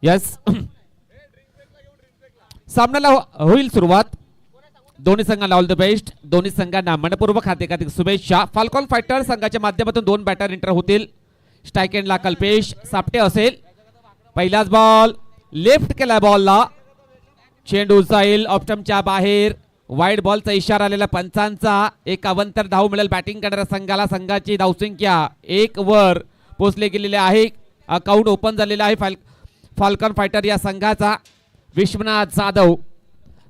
Yes सामन्याला होईल सुरुवात. दोन्ही संघांना ऑल द बेस्ट. दोन्ही संघांना मनपूर्वक हार्दिक शुभेच्छा. फाल्कॉन फायटर संघाच्या माध्यमातून 2 बॅटर एंटर होतील. स्ट्राइक एंडला कल्पेश सापटे असेल. पहिलाच बॉल लेफ्ट केला बॉलला. चेंडू जाईल ऑप्टमच्या बाहेर. वाईड बॉलचा इशारा आलेला पंचांचा. एक अवंतर धाव मिळेल बॅटिंग करणाऱ्या संघाला. संघाची धावसंख्या 1 वर पोहोचले गेलेले आहे. अकाउंट ओपन झालेला आहे फाल्कॉन फायटर या संघाचा. विश्वनाथ जाधव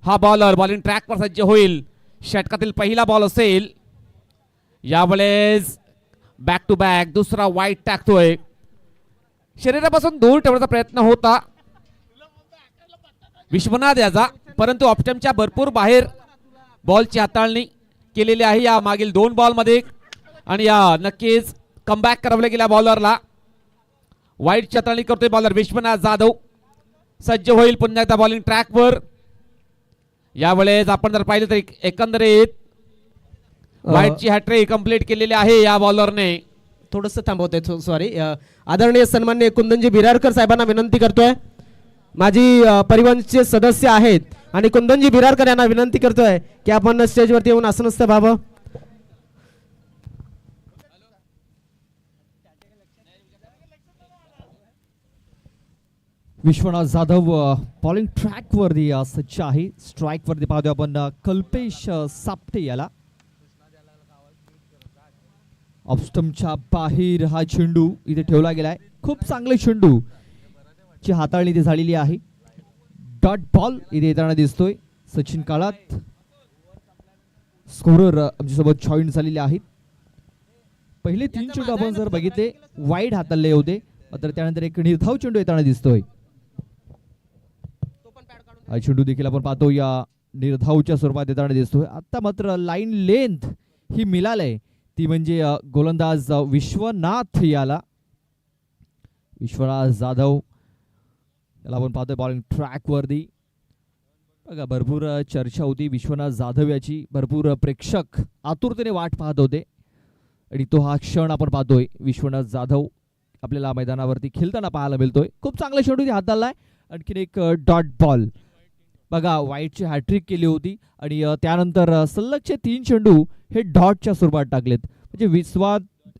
हा बॉलर बॉलिंग ट्रॅकवर सज्ज होईल. षटकातील पहिला बॉल असेल. यावेळेस बॅक टू बॅक दुसरा वाईड टाकतोय. शरीरापासून दूर ठेवण्याचा प्रयत्न होता विश्वनाथ याचा, परंतु ऑप्टमच्या भरपूर बाहेर बॉलची हाताळणी केलेली आहे या मागील 2 बॉलमध्ये. आणि या नक्कीच कमबॅक करावला गेल्या बॉलरला. वाईडची हाताळणी करतोय बॉलर विश्वनाथ जाधव. सज्ज होईल पुन्हा एकदा बॉलिंग ट्रॅकवर. यावेळेस आपण जर पाहिलं तर एकंदरीत वाईडची हॅट्रिक कंप्लीट केलेली आहे या बॉलरने. थोडंसं थांबवतोय सॉरी. आदरणीय सन्माननीय कुंदनजी बिरारकर साहेबांना विनंती करतोय. माझी परिवहनचे सदस्य आहेत आणि कुंदनजी बिरारकर यांना विनंती करतोय की आपण स्टेजवरती येऊन आसनस्थ व्हावं. विश्वनाथ जाधव बॉलिंग ट्रॅक वरती सज्ज आहे. स्ट्राइक वरती पाहतोय आपण कल्पेश सापटे याला. ऑफस्टमच्या बाहेर हा चेंडू इथे ठेवला गेलाय. खूप चांगले चेंडू ची हाताळणी इथे झालेली आहे. डॉट बॉल इथे येताना दिसतोय. सचिन काळात स्कोरर आमच्यासोबत जॉईन झालेले आहेत. पहिले 3 चेंडू आपण जर बघितले वाईड हाताळले होते, तर त्यानंतर एक निर्धाव चेंडू येताना दिसतोय. हा चेंडू देखील आपण पाहतो या निर्धावच्या स्वरूपात येताना दिसतोय. आता मात्र लाईन लेंथ ही मिळालंय ती म्हणजे गोलंदाज विश्वनाथ याला. विश्वनाथ जाधव याला आपण पाहतोय बॉलिंग ट्रॅक वरती. बघा भरपूर चर्चा होती विश्वनाथ जाधव याची. भरपूर प्रेक्षक आतुरतेने वाट पाहत होते आणि तो हा क्षण आपण पाहतोय. विश्वनाथ जाधव आपल्याला मैदानावरती खेळताना पाहायला मिळतोय. खूप चांगला चेंडू हाताळलाय. आणखीन एक डॉट बॉल. बघा वाईडची हॅट्रिक केली होती आणि त्यानंतर सलगचे 3 चेंडू हे डॉटच्या स्वरूपात टाकलेत. म्हणजे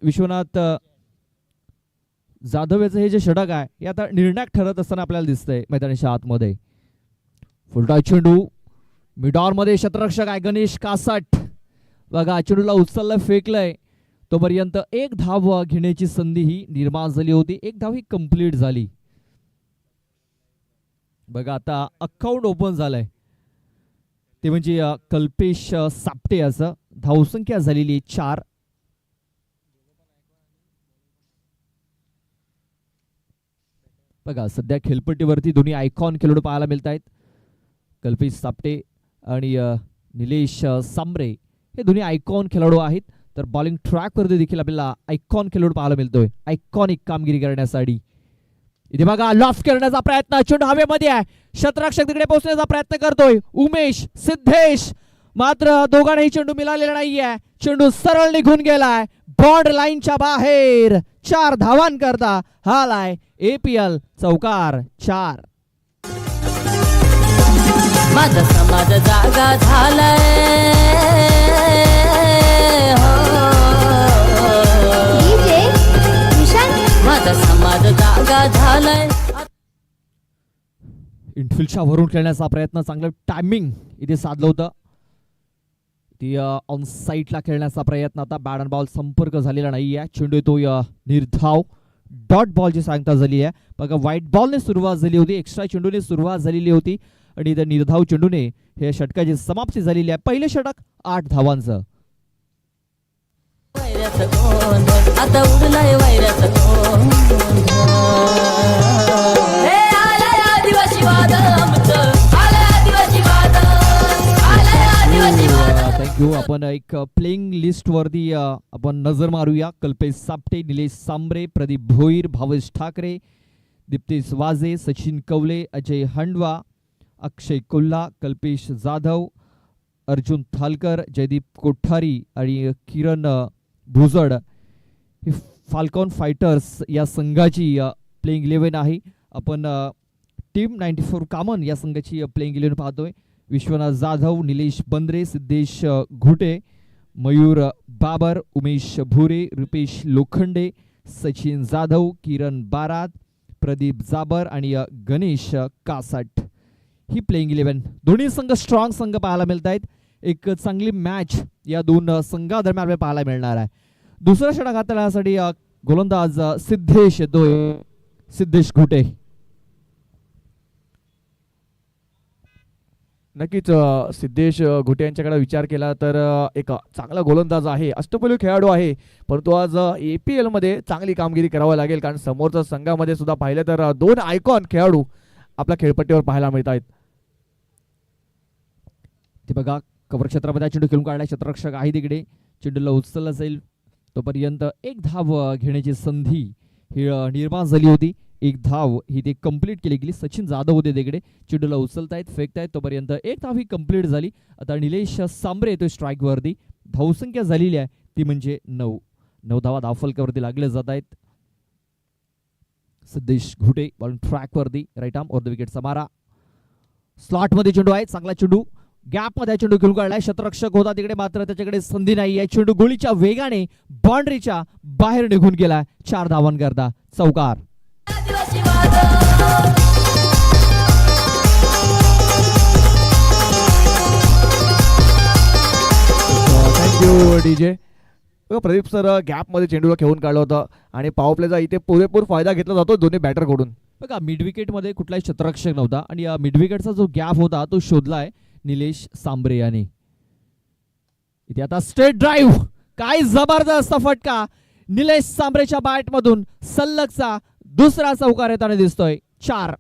विश्वनाथ जाधव याचं हे जे षटक आहे हे आता निर्णायक ठरत असताना आपल्याला दिसतंय मैदानाच्या आतमध्ये. फुलटॉस चेंडू मिडॉर मध्ये क्षेत्ररक्षक आहे गणेश कासाट. बघा चेंडूला उचललं फेकलंय. तोपर्यंत 1 धाव घेण्याची संधी ही निर्माण झाली होती. 1 धाव ही कंप्लीट झाली. बघा आता अकाउंट ओपन झालंय ते म्हणजे कल्पेश सापटे याचं. धावसंख्या झालेली 4. बघा सध्या खेळपट्टीवरती दोन्ही आयकॉन खेळाडू पाहायला मिळत आहेत. कल्पेश सापटे आणि निलेश सांबरे हे दोन्ही आयकॉन खेळाडू आहेत. तर बॉलिंग ट्रॅक वरती देखील आपल्याला आयकॉन खेळाडू पाहायला मिळतोय आयकॉनिक कामगिरी करण्यासाठी. इथे बघा लॉफ्ट करण्याचा प्रयत्न. चेंडू हवेमध्ये आहे. क्षेत्ररक्षक तिकडे पोहोचण्याचा प्रयत्न करतोय उमेश सिद्धेश. मात्र दोघांनाही चेंडू मिळालेला नाहीये. चेंडू सरळ निघून गेलाय बॉर्ड लाईनच्या बाहेर. 4 धावांकरता हालाय APL चौकार 4. माझा समाज जागा झालाय माझा समाज जागा झालाय. इनफिल्डच्या वरून खेळण्याचा प्रयत्न. चांगलं टायमिंग इथे साधलं होतं. ती ऑन साईडला खेळण्याचा प्रयत्न. आता बॅट अँड बॉल संपर्क झालेला नाहीये. चेंडू येतो निर्धाव. डॉट बॉलची सांगता झाली आहे. बघा व्हाईट बॉलने सुरुवात झाली होती. एक्स्ट्रा चेंडूने सुरुवात झालेली होती आणि त्या निर्धाव चेंडूने हे षटकाची समाप्ती झालेली आहे. पहिले षटक 8 धावांचं. आता उडलाय वैराचा थँक्यू. आपण एक प्लेइंग लिस्ट वरती आपण नजर मारूया. कल्पेश सापटे, निलेश सांबरे, प्रदीप भोईर, भावेश ठाकरे, दीप्तेश वाजे, सचिन कवले, अजय हंडवा, अक्षय कोल्हा, कल्पेश जाधव, अर्जुन थालकर, जयदीप कोठारी आणि किरण भुजड ही फाल्कॉन फायटर्स या संघाची प्लेइंग 11 आहे. आपण टीम 94 कामन या संघाची प्लेइंग 11 पाहतोय. विश्वनाथ जाधव, निलेश बंद्रे, सिद्धेश घुटे, मयूर बाबर, उमेश भुरे, रुपेश लोखंडे, सचिन जाधव, किरण बारात, प्रदीप जाबर आणि गणेश कासाट ही प्लेइंग 11. दोन्ही संघ स्ट्रॉंग संघ पाहायला मिळत आहेत. एक चांगली मॅच या दोन संघादरम्यान आपल्याला पाहायला मिळणार आहे. दुसऱ्या षटकासाठी गोलंदाज सिद्धेश येतोय, सिद्धेश घुटे. नक्कीच सिद्धेश घुटे यांच्याकडे विचार केला तर एक चांगला गोलंदाज आहे, अष्टपैलू खेळाडू आहे, परंतु आज APL मध्ये चांगली कामगिरी करावी लागेल, कारण समोरच्या संघामध्ये सुद्धा पाहिलं तर दोन आयकॉन खेळाडू आपल्या खेळपट्टीवर पाहायला मिळत आहेत. ते बघा कव्हर क्षेत्रामध्ये चेंडू खेळून काढलाय, क्षेत्ररक्षक आहे तिकडे, चेंडूला उचलला जाईल तोपर्यंत एक धाव घेण्याची संधी ही निर्माण झाली होती. एक धाव ही ते कंप्लीट केली गेली. सचिन जाधव होते तिकडे, चेंडूला उचलतायत फेकतायत तोपर्यंत एक धाव ही कंप्लीट झाली. आता निलेश सांबरे येतोय स्ट्राईक वरती. धावसंख्या झालेली आहे ती म्हणजे 9 धावा धावफलकावरती लागले जात आहेत. सिद्धेश घुटे बॉल ट्रॅक वरती, राईट आर्म ओव्हर द विकेटचा मारा. स्लॉट मध्ये चेंडू आहे, चांगला चेंडू गॅप मध्ये चेंडू खेळून काढलाय. क्षेत्ररक्षक होता तिकडे, मात्र त्याच्याकडे संधी नाही आहे. चेंडू गोळीच्या वेगाने बाउंड्रीच्या बाहेर निघून गेला. 4 धावांकरता चौकार. Thank you DJ. Pradeep sir gap मध्ये चेंडूला खेळून काढलं होतं आणि पॉवर प्लेचा इथे पुरेपूर फायदा घेतला जातो दोन्ही बॅटरकडून. बघा मिड विकेट मध्ये कुठलाही क्षेत्ररक्षक नव्हता आणि मिड विकेटचा जो गॅप होता तो शोधलाय निलेश सांबरे याने. इथे आता स्ट्रेट ड्राईव्ह, काय जबरदस्त फटका निलेश सांबरेच्या बॅट मधून सलगचा दुसरा चौकार येताना दिसतोय. 4.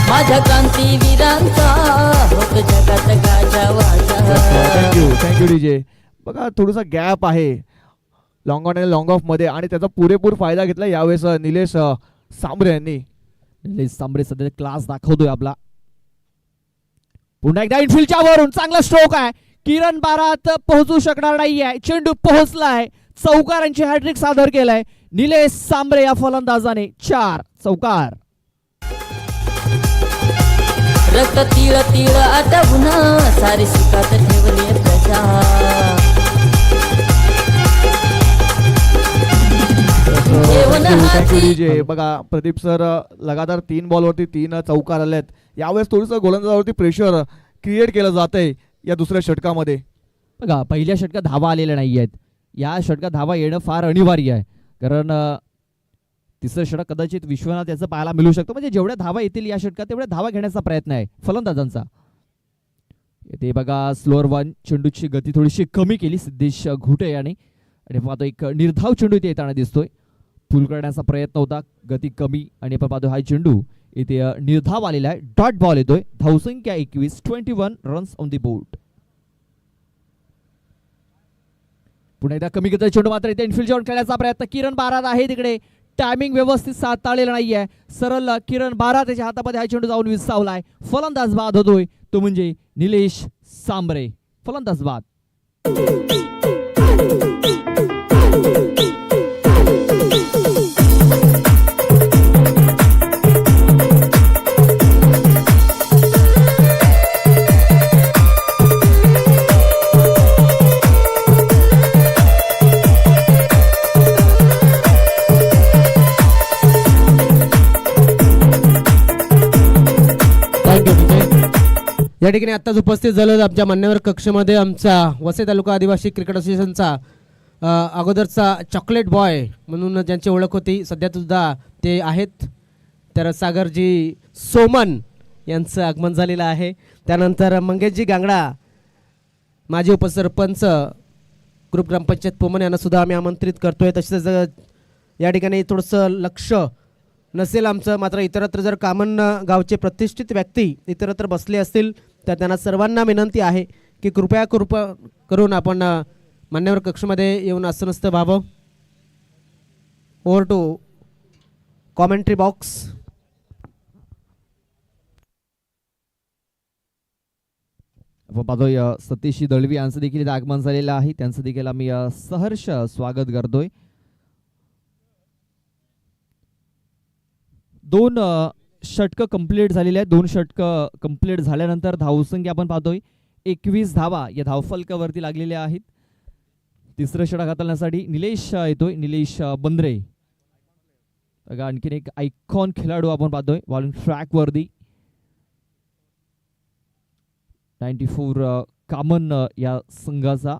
माझ्या क्रांतीवीरांचा होत जगात गाजावाजा. Thank you DJ. बघा थोडासा गॅप आहे लॉंग ऑन आणि लॉंग ऑफ मध्ये आणि त्याचा पुरेपूर फायदा घेतला यावेळेस निलेश सांबरे यांनी. निलेश सांबरे सध्या क्लास दाखवतोय आपला. पुन्हा एकदा इनफिल्डच्या वरून चांगला स्ट्रोक आहे. किरण बारात पोहोचू शकणार नाहीये, चेंडू पोहोचलाय. चौकारांची हॅट्रिक सादर केलाय निलेश सांबरे या फलंदाजाने. 4 चौकार. रक्त तीळ तीळ आटवून सारी सुखात ठेवली प्रजा. Thank you DJ. बघा प्रदीप सर लगातार 3 बॉलवरती 3 चौकार आलेत. यावेळेस थोडंसं गोलंदाजावरती प्रेशर क्रिएट केलं जातंय या दुसऱ्या षटकामध्ये. बघा पहिल्या षटकात धावा आलेल्या नाही आहेत, या षटकात धावा येणं फार अनिवार्य आहे, कारण तिसरं षटक कदाचित विश्वनाथ याचं पाहायला मिळू शकतं. म्हणजे जेवढ्या धावा येतील या षटकात तेवढ्या धावा घेण्याचा प्रयत्न आहे फलंदाजांचा. ते बघा स्लोअर वन, चेंडूची गती थोडीशी कमी केली सिद्धेश घुटे याने आणि पाहतो एक निर्धाव चेंडू इथे येताना दिसतोय. पूल करण्याचा प्रयत्न होता, गती कमी आणि आपण पाहतो हा चेंडू इथे निर्धाव आलेला आहे. डॉट बॉल येतोय. धावसंख्या 21, 21 रन्स ऑन दी बोर्ड. पुन्हा एकदा कमी गतीचा चेंडू मात्र इथे इनफिल्ड जेवण खेळण्याचा प्रयत्न. किरण बारात आहे तिकडे, टायमिंग व्यवस्थित साधलेला नाहीये. सरळ किरण बारात त्याच्या हातामध्ये हा चेंडू जाऊन विसावलाय. फलंदाज बाद होतोय तो म्हणजे निलेश सांबरे. फलंदाज बाद. या ठिकाणी आत्ताच उपस्थित झालं आमच्या मान्यवर कक्षमध्ये आमचा वसई तालुका आदिवासी क्रिकेट असोसिएशनचा अगोदरचा चॉकलेट बॉय म्हणून ज्यांची ओळख होती, सध्या सुद्धा ते आहेत. तर सागरजी सोमन यांचं आगमन झालेलं आहे. त्यानंतर मंगेशजी गांगडा, माजी उपसरपंच ग्रुप ग्रामपंचायत पोमन यांना सुद्धा आम्ही आमंत्रित करतोय. तसेच या ठिकाणी थोडंसं लक्ष नसेल आमचं, मात्र इतरत्र जर कामन गावचे प्रतिष्ठित व्यक्ती इतरत्र बसले असतील तर त्यांना सर्वांना विनंती आहे की कृपया करून आपण मान्यवर कक्षमध्ये येऊन आसनस्थ व्हावं. Over to commentary box. आपण पाहतोय सतीश दळवी यांचं देखील आगमन झालेलं आहे. त्यांचं देखील आम्ही सहर्ष स्वागत करतोय. दोन षटकं कंप्लीट झालेली आहेत. 2 षटकं कंप्लीट झाल्यानंतर धावसंख्या आपण पाहतोय 21 धावा या धावफलकावरती लागलेल्या आहेत. तिसरं षटक हाताळण्यासाठी निलेश येतोय, निलेश बंद्रे. बघा आणखीन एक आयकॉन खेळाडू आपण पाहतोय बॉलिंग ट्रॅक वरती. 94 कामन या संघाचा.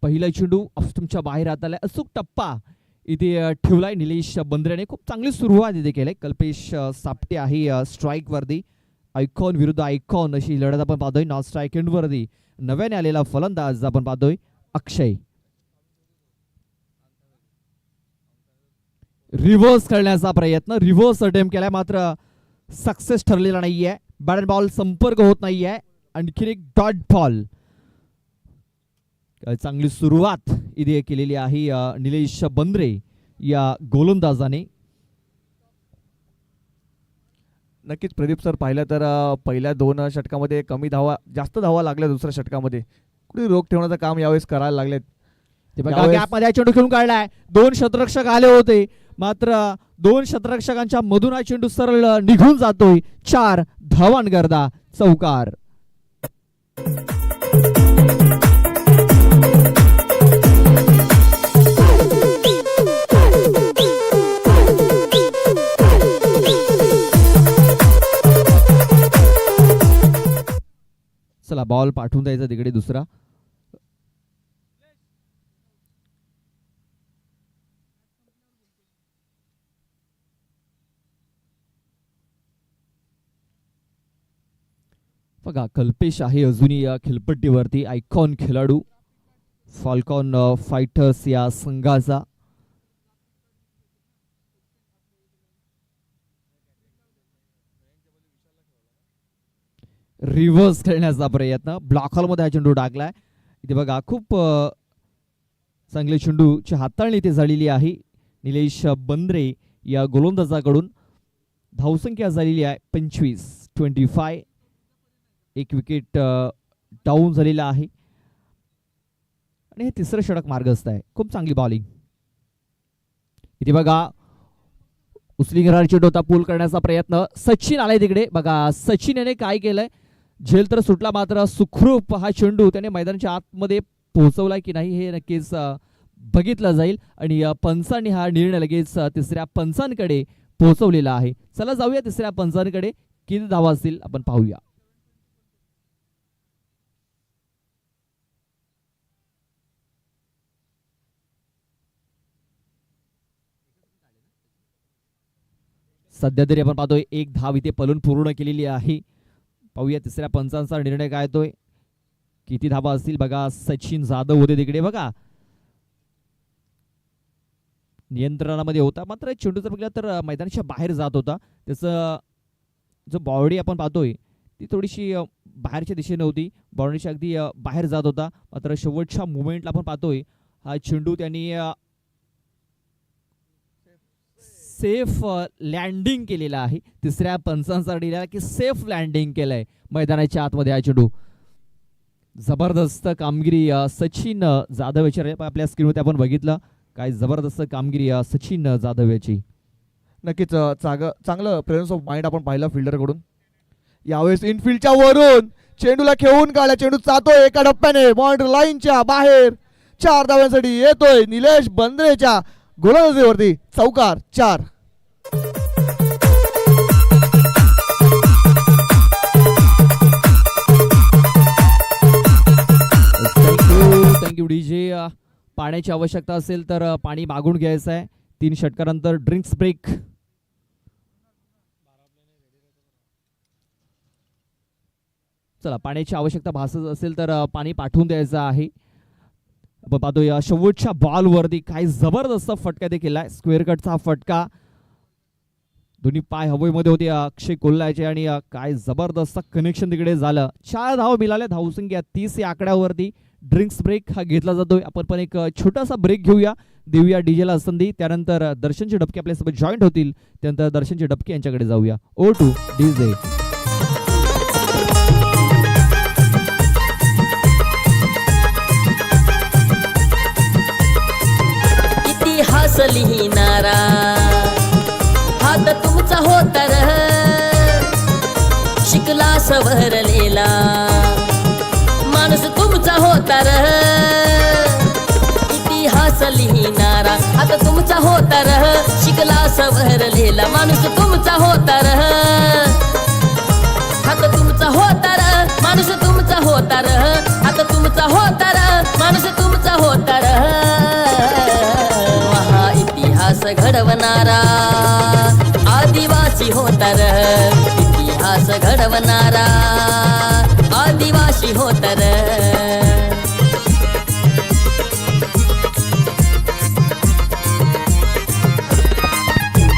पहिला चेंडू ऑफस्टंपच्या बाहेर हाताला अचूक टप्पा इथे ठेवलाय निलेश बंद्रेने. खूप चांगली सुरुवात इथे केली. कल्पेश सापटे आहे स्ट्राईक वरती. आयकॉन विरुद्ध आयकॉन अशी लढत आपण पाहतोय. नॉन स्ट्राईक एंड वरती नव्याने आलेला फलंदाज आपण पाहतोय अक्षय. रिव्हर्स करण्याचा प्रयत्न, रिव्हर्स अटेम्प्ट केलाय मात्र सक्सेस ठरलेला नाहीये. बॅट अँड बॉल संपर्क होत नाहीये. आणखीन एक डॉट बॉल. चांगली सुरुवात इथे केलेली आहे निलेश बंद्रे या गोलंदाजाने. नक्कीच प्रदीप सर, पाहिलं तर पहिल्या 2 षटकामध्ये कमी धावा, जास्त धावा लागल्या दुसऱ्या षटकामध्ये. कुठे रोख ठेवण्याचं काम यावेळेस करायला लागलेत. ते बघा गॅपमध्ये चेंडू खेळून काढलाय. 2 षटरक्षक आले होते मात्र 2 षटरक्षकांच्या मधून हा चेंडू सरळ निघून जातोय. 4 धावांकरता चौकार. चला बॉल पाठवून द्यायचा तिकडे दुसरा. बघा कल्पेश आहे अजूनही या खेळपट्टीवरती. आयकॉन खेळाडू फॉल्कॉन फायटर्स या संघाचा. रिव्हर्स खेळण्याचा प्रयत्न. ब्लॉक हॉलमध्ये हा चेंडू टाकलाय. इथे बघा खूप चांगले चेंडूची हाताळणी इथे झालेली आहे निलेश बंद्रे या गोलंदाजाकडून. धावसंख्या झालेली आहे 25. एक विकेट डाऊन झालेला आहे आणि हे तिसरं षटक मार्गस्थ आहे. खूप चांगली बॉलिंग इथे बघा. उचली घेणारा चेंडू होता, पूल करण्याचा प्रयत्न. सचिन आलाय तिकडे. बघा सचिन याने काय केलंय, झेल तर सुटला मात्र सुखरूप हा चेंडू त्याने मैदानाच्या आतमध्ये पोहोचवलाय की नाही हे नक्कीच बघितलं जाईल. आणि पंचांनी हा निर्णय लगेच तिसऱ्या पंचांकडे पोहोचवलेला आहे. चला जाऊया तिसऱ्या पंचांकडे. किती धावा असतील आपण पाहूया. सध्या तरी आपण पाहतोय 1 धाव इथे पलून पूर्ण केलेली आहे. पाहूया तिसऱ्या पंचांचा निर्णय काय येतोय, किती धावा असतील. बघा सचिन जाधव होते तिकडे. बघा नियंत्रणामध्ये होता मात्र चेंडू जर बघला तर मैदानाच्या बाहेर जात होता. त्याचं जो बॉडी आपण पाहतोय ती थोडीशी बाहेरच्या दिशेने होती. बॉडीच्या अगदी बाहेर जात होता मात्र शेवटच्या मुवमेंटला आपण पाहतोय हा चेंडू त्यांनी सेफ लँडिंग केलेला आहे. तिसऱ्या पंचांचा दिलेला की सेफ लँडिंग केलंय मैदानाच्या आतमध्ये हा चेंडू. जबरदस्त कामगिरी सचिन जाधव याची आपल्या स्क्रीनवरती आपण बघितलं. काय जबरदस्त कामगिरी सचिन जाधव याची. नक्कीच चांगलं प्रेझेन्स ऑफ माइंड आपण पाहिलं फिल्डरकडून. यावेळेस इनफिल्डच्या वरून चेंडूला खेळून काढला. चेंडू जातोय एका टप्प्याने बाउंड्री लाईनच्या बाहेर. 4 धावांसाठी येतोय निलेश बंद्रेच्या गोलंदाजीवरती चौकार. 4. Thank you DJ. पाण्याची आवश्यकता असेल तर पाणी मागून घ्यायचं आहे. 3 षटकानंतर ड्रिंक्स ब्रेक. चला पाण्याची आवश्यकता भासत असेल तर पाणी पाठवून द्यायचं आहे. आपण पाहतो या शेवटच्या बॉलवरती काय जबरदस्त फटका देखील आहे. स्क्वेअर कटचा फटका. दोन्ही पाय हवेमध्ये होते अक्षय कोल्हाचे आणि काय जबरदस्त कनेक्शन तिकडे झालं. 4 धावा मिळाल्या. धावसंख्या 30 या आकड्यावरती. ड्रिंक्स ब्रेक हा घेतला जातोय. आपण पण एक छोटासा ब्रेक घेऊया. देऊया डीजेला संधी. त्यानंतर दर्शनचे डबके आपल्यासोबत जॉईंट होतील. त्यानंतर दर्शनचे डबके यांच्याकडे जाऊया. O2 DJ. हसली नारा हात तुमचा होता र शिकला सवरलेला माणूस तुमचा होता र इतिहास लिहिणारा हात तुमचा होता र शिकला सवरलेला माणूस तुमचा होता र हात तुमचा होता र माणूस तुमचा होता र हात तुमचा होता र माणूस तुमचा होता र हा इतिहास घडवणारा आदिवासी होता र इतिहास घडवणारा आदिवासी होता र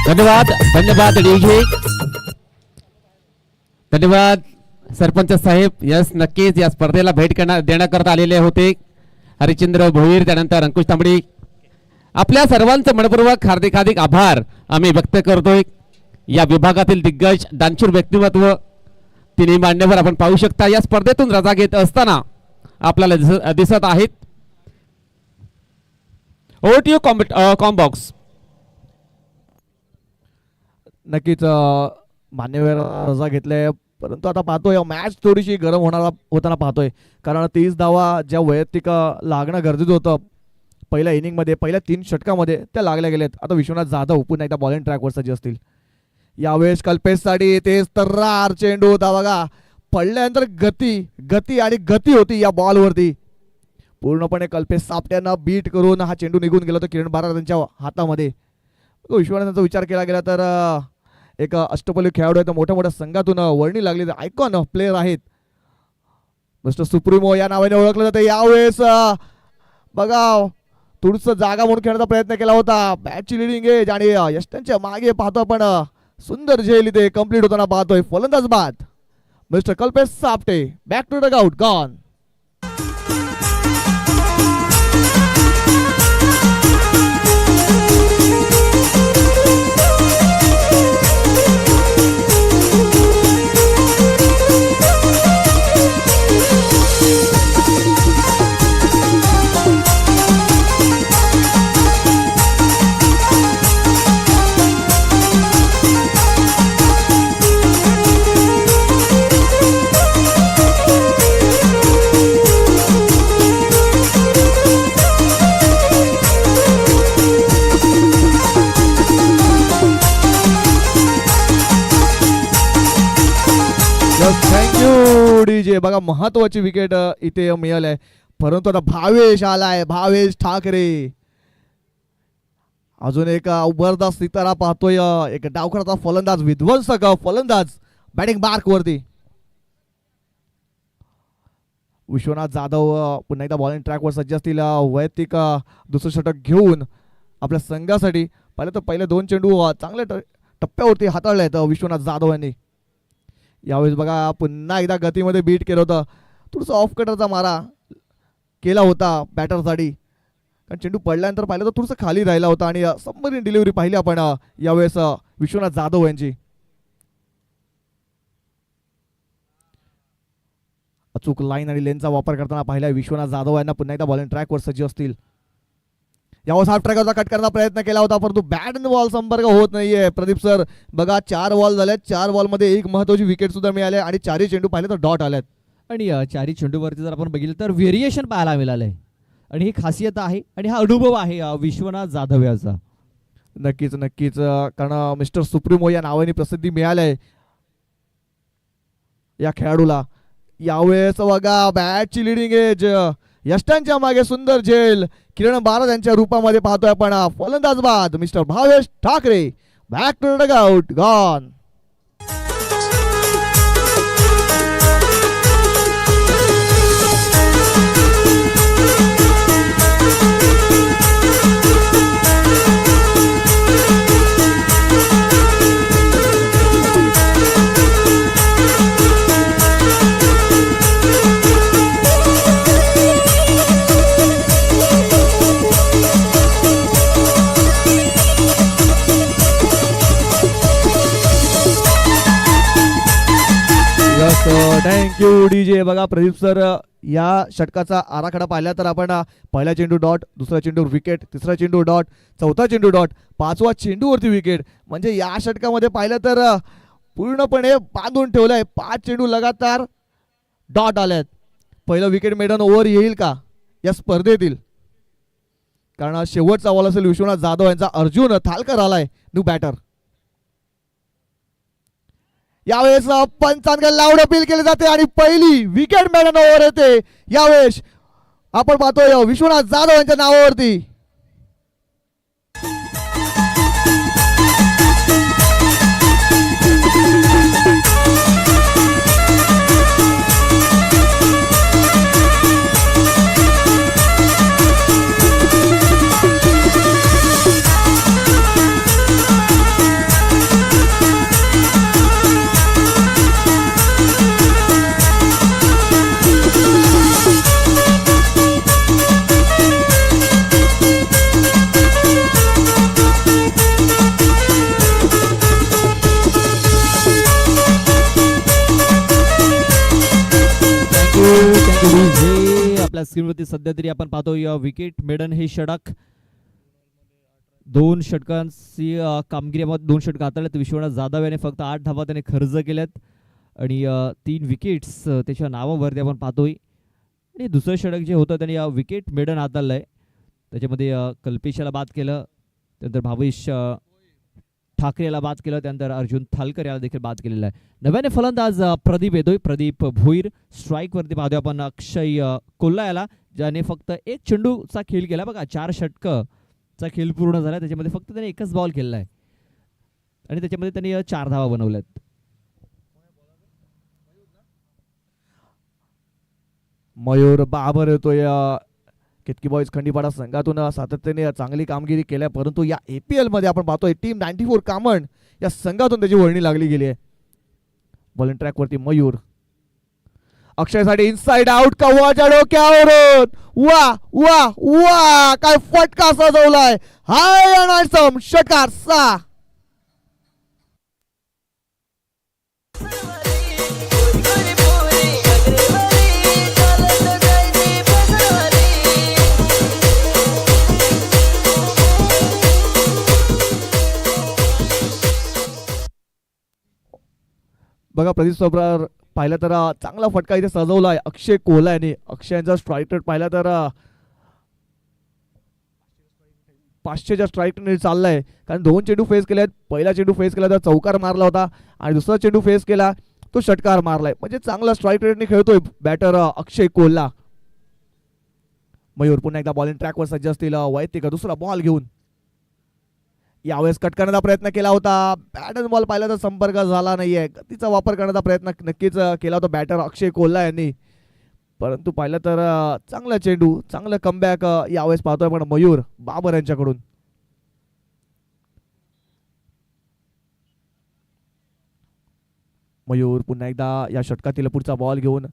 धन्यवाद धन्यवाद डीजे धन्यवाद सरपंच साहेब. यस नक्कीच या स्पर्धेला भेट देण्याकरता आलेले होते हरिश्चंद्र भोईर त्यानंतर अंकुश तांबडी. आपल्या सर्वांचं मनपूर्वक हार्दिक हार्दिक आभार आम्ही व्यक्त करतोय. या विभागातील दिग्गज दानशूर व्यक्तिमत्व तिन्ही मान्यवर आपण पाहू शकता या स्पर्धेतून रजा घेत असताना आपल्याला दिसत आहेत. ओटीओ कॉम्बॉक्स नक्कीच मान्यवर रजा घेतले, परंतु आता पाहतोय मॅच थोडीशी गरम होताना पाहतोय, कारण 30 धावा ज्या वैयक्तिक लागणं गरजेचं होतं पहिल्या इनिंगमध्ये पहिल्या 3 षटकामध्ये त्या लागल्या गेल्यात. आता विश्वनाथ जाधव पुन्हा एकदा बॉलिंग ट्रॅकवर सज्ज असतील. यावेळेस कल्पेशसाठी तेच तर्रार चेंडू होता बघा, पडल्यानंतर गती आणि गती होती या बॉलवरती. पूर्णपणे कल्पेश सापट्यांना बीट करून हा चेंडू निघून गेला होता किरण बारा त्यांच्या हातामध्ये. विश्वनाथांचा विचार केला गेला तर एक अष्टपैलू खेळाडू आहे, मोठ्या मोठ्या संघातून वर्णी लागले आयकॉन प्लेयर आहेत. मिस्टर सुप्रीमो या नावाने ओळखलं जातं. यावेळेस बघा थोडंसं जागा म्हणून खेळण्याचा प्रयत्न केला होता. बॅटची लिडिंग एज आणि यष्टांच्या मागे पाहतो आपण सुंदर झेल इथे कंप्लीट होताना पाहतोय. फलंदाज बाद Mister Kalpesh Sapte. Back to dugout gone. Thank you DJ. बघा महत्वाची विकेट इथे मिळाली, परंतु आता भावेश आलाय, भावेश ठाकरे. अजून एक उभरदा सितारा पाहतोय, एक डावखडाचा फलंदाज विध्वंसक फलंदाज बॅटिंग मार्क वरती. विश्वनाथ जाधव पुन्हा एकदा बॉलिंग ट्रॅकवर सज्ज असतील. वैयक्तिक दुसरं षटक घेऊन आपल्या संघासाठी पहिले 2 चेंडू चांगल्या टप्प्यावरती हाताळले आहेत विश्वनाथ जाधव यांनी. यावेळेस बघा पुन्हा एकदा गतीमध्ये बीट केलं होतं, थोडंसं ऑफ कटरचा मारा केला होता बॅटरसाठी, कारण चेंडू पडल्यानंतर पाहिलं तर थोडंसं खाली राहिला होता आणि सबमरीन डिलिव्हरी पाहिली आपण यावेळेस विश्वनाथ जाधव यांची. अचूक लाईन आणि लेनचा वापर करताना पाहिला विश्वनाथ जाधव यांना. पुन्हा एकदा बॉलिंग ट्रॅकवर सज्ज असतील. यावेळेस हाफ ट्रॅकवरचा कट करण्याचा प्रयत्न केला होता, परंतु बॅट अँड बॉल संपर्क होत नाहीये. प्रदीप सर बघा 4 बॉल झाले, 4 बॉलमध्ये एक महत्वाची विकेट सुद्धा मिळाली आणि 4ही चेंडू पाहिले तर डॉट आल्यात. आणि 4ही चेंडूवरती जर आपण बघितलं तर व्हेरिएशन पाहायला मिळालंय आणि ही खासियत आहे आणि हा अनुभव आहे विश्वनाथ जाधव याचा. नक्कीच नक्कीच, कारण मिस्टर सुप्रीमो या नावाने प्रसिद्धी मिळाली या खेळाडूला. यावेळेस बघा बॅटची लिडिंग एज, यष्टांच्या मागे सुंदर झेल, किरण बारा यांच्या रूपामध्ये पाहतोय आपण. फलंदाज बाद mister Bhavesh Thackeray. Back to dugout gone. Thank you DJ. बघा प्रदीप सर, या षटकाचा आराखडा पाहिला तर आपण पहिला चेंडू डॉट, दुसरा चेंडू विकेट, तिसरा चेंडू डॉट, चौथा चेंडू डॉट, पाचवा चेंडूवरती विकेट. म्हणजे या षटकामध्ये पाहिलं तर पूर्णपणे बांधून ठेवलंय. 5 चेंडू लगातार डॉट आल्यात. पहिलं विकेट मेडन ओव्हर येईल का या स्पर्धेतील? कारण शेवटचा बॉल असेल विश्वनाथ जाधव यांचा. अर्जुन थालकर आलाय न्यू बॅटर. यावेळेस पंचांकडे लाऊड अपील केली जाते आणि पहिली विकेट मेडन ओव्हर येते. यावेळेस आपण पाहतोय विश्वनाथ जाधव यांच्या नावावरती. जे आपल्या स्क्रीनवरती सध्या तरी आपण पाहतोय विकेट मेडन हे षटक. 2 षटकांची कामगिरीमध्ये 2 षटक हाताळल्यात विश्वनाथ जाधव याने. फक्त 8 धावा त्याने खर्च केल्यात आणि 3 विकेट्स त्याच्या नावावरती आपण पाहतोय. आणि दुसरं षटक जे होतं त्याने विकेट मेडन हाताळलंय. त्याच्यामध्ये कल्पेशाला बाद केलं, त्यानंतर भावेश ठाकरेला बाद केलं, त्यानंतर अर्जुन थालकर याला देखील बाद केलेला आहे. नव्याने फलंदाज प्रदीप येतोय, प्रदीप भोईर. स्ट्राईक वरती पाहतोय आपण अक्षय कोल्हा याला, ज्याने फक्त 1 चेंडूचा खेळ केला. बघा 4 षटकचा खेळ पूर्ण झाला, त्याच्यामध्ये फक्त त्याने 1च बॉल केलेला आहे आणि त्याच्यामध्ये त्यांनी 4 धावा बनवल्यात. मयूर बाबर येतोय केतकी बॉईज खंडीपाडा संघातून. सातत्याने चांगली कामगिरी केल्या, परंतु या APL मध्ये आपण पाहतोय टीम 94 कामण या संघातून त्याची वर्णी लागली गेली आहे. बॉलिंग ट्रॅक वरती मयूर. अक्षयसाठी इनसाइड आउट कव्वाच्या डोक्यावर. वा वा वा, काय फटका सजवलाय. हाय अनायसम षटकार 6. बघा प्रदीप सोबरार पाहिलं तर चांगला फटका इथे सजवलाय अक्षय कोल्हा याने. अक्षय यांचा स्ट्राईक रेट पाहिला तर 500च्या स्ट्राईक रेट चाललाय, कारण 2 चेंडू फेस केलेत. पहिला चेंडू फेस केला तर चौकार मारला होता आणि दुसरा चेंडू फेस केला तो षटकार मारलाय. म्हणजे चांगला स्ट्राईक रेटने खेळतोय बॅटर अक्षय कोल्हा. मयूर पुन्हा एकदा बॉलिंग ट्रॅकवर सज्ज असतील. वैयक्तिक दुसरा बॉल घेऊन यावेळेस कट करण्याचा प्रयत्न केला होता. बॅट आणि बॉल पाहिला तर संपर्क झाला नाहीये. गतीचा वापर करण्याचा प्रयत्न नक्कीच केला होता बॅटर अक्षय कोल्हा यांनी, परंतु पाहिलं तर चांगला चेंडू, चांगलं कमबॅक यावेळेस पाहतोय आपण मयूर बाबर यांच्याकडून. मयूर पुन्हा एकदा या षटकातील पुढचा बॉल घेऊन.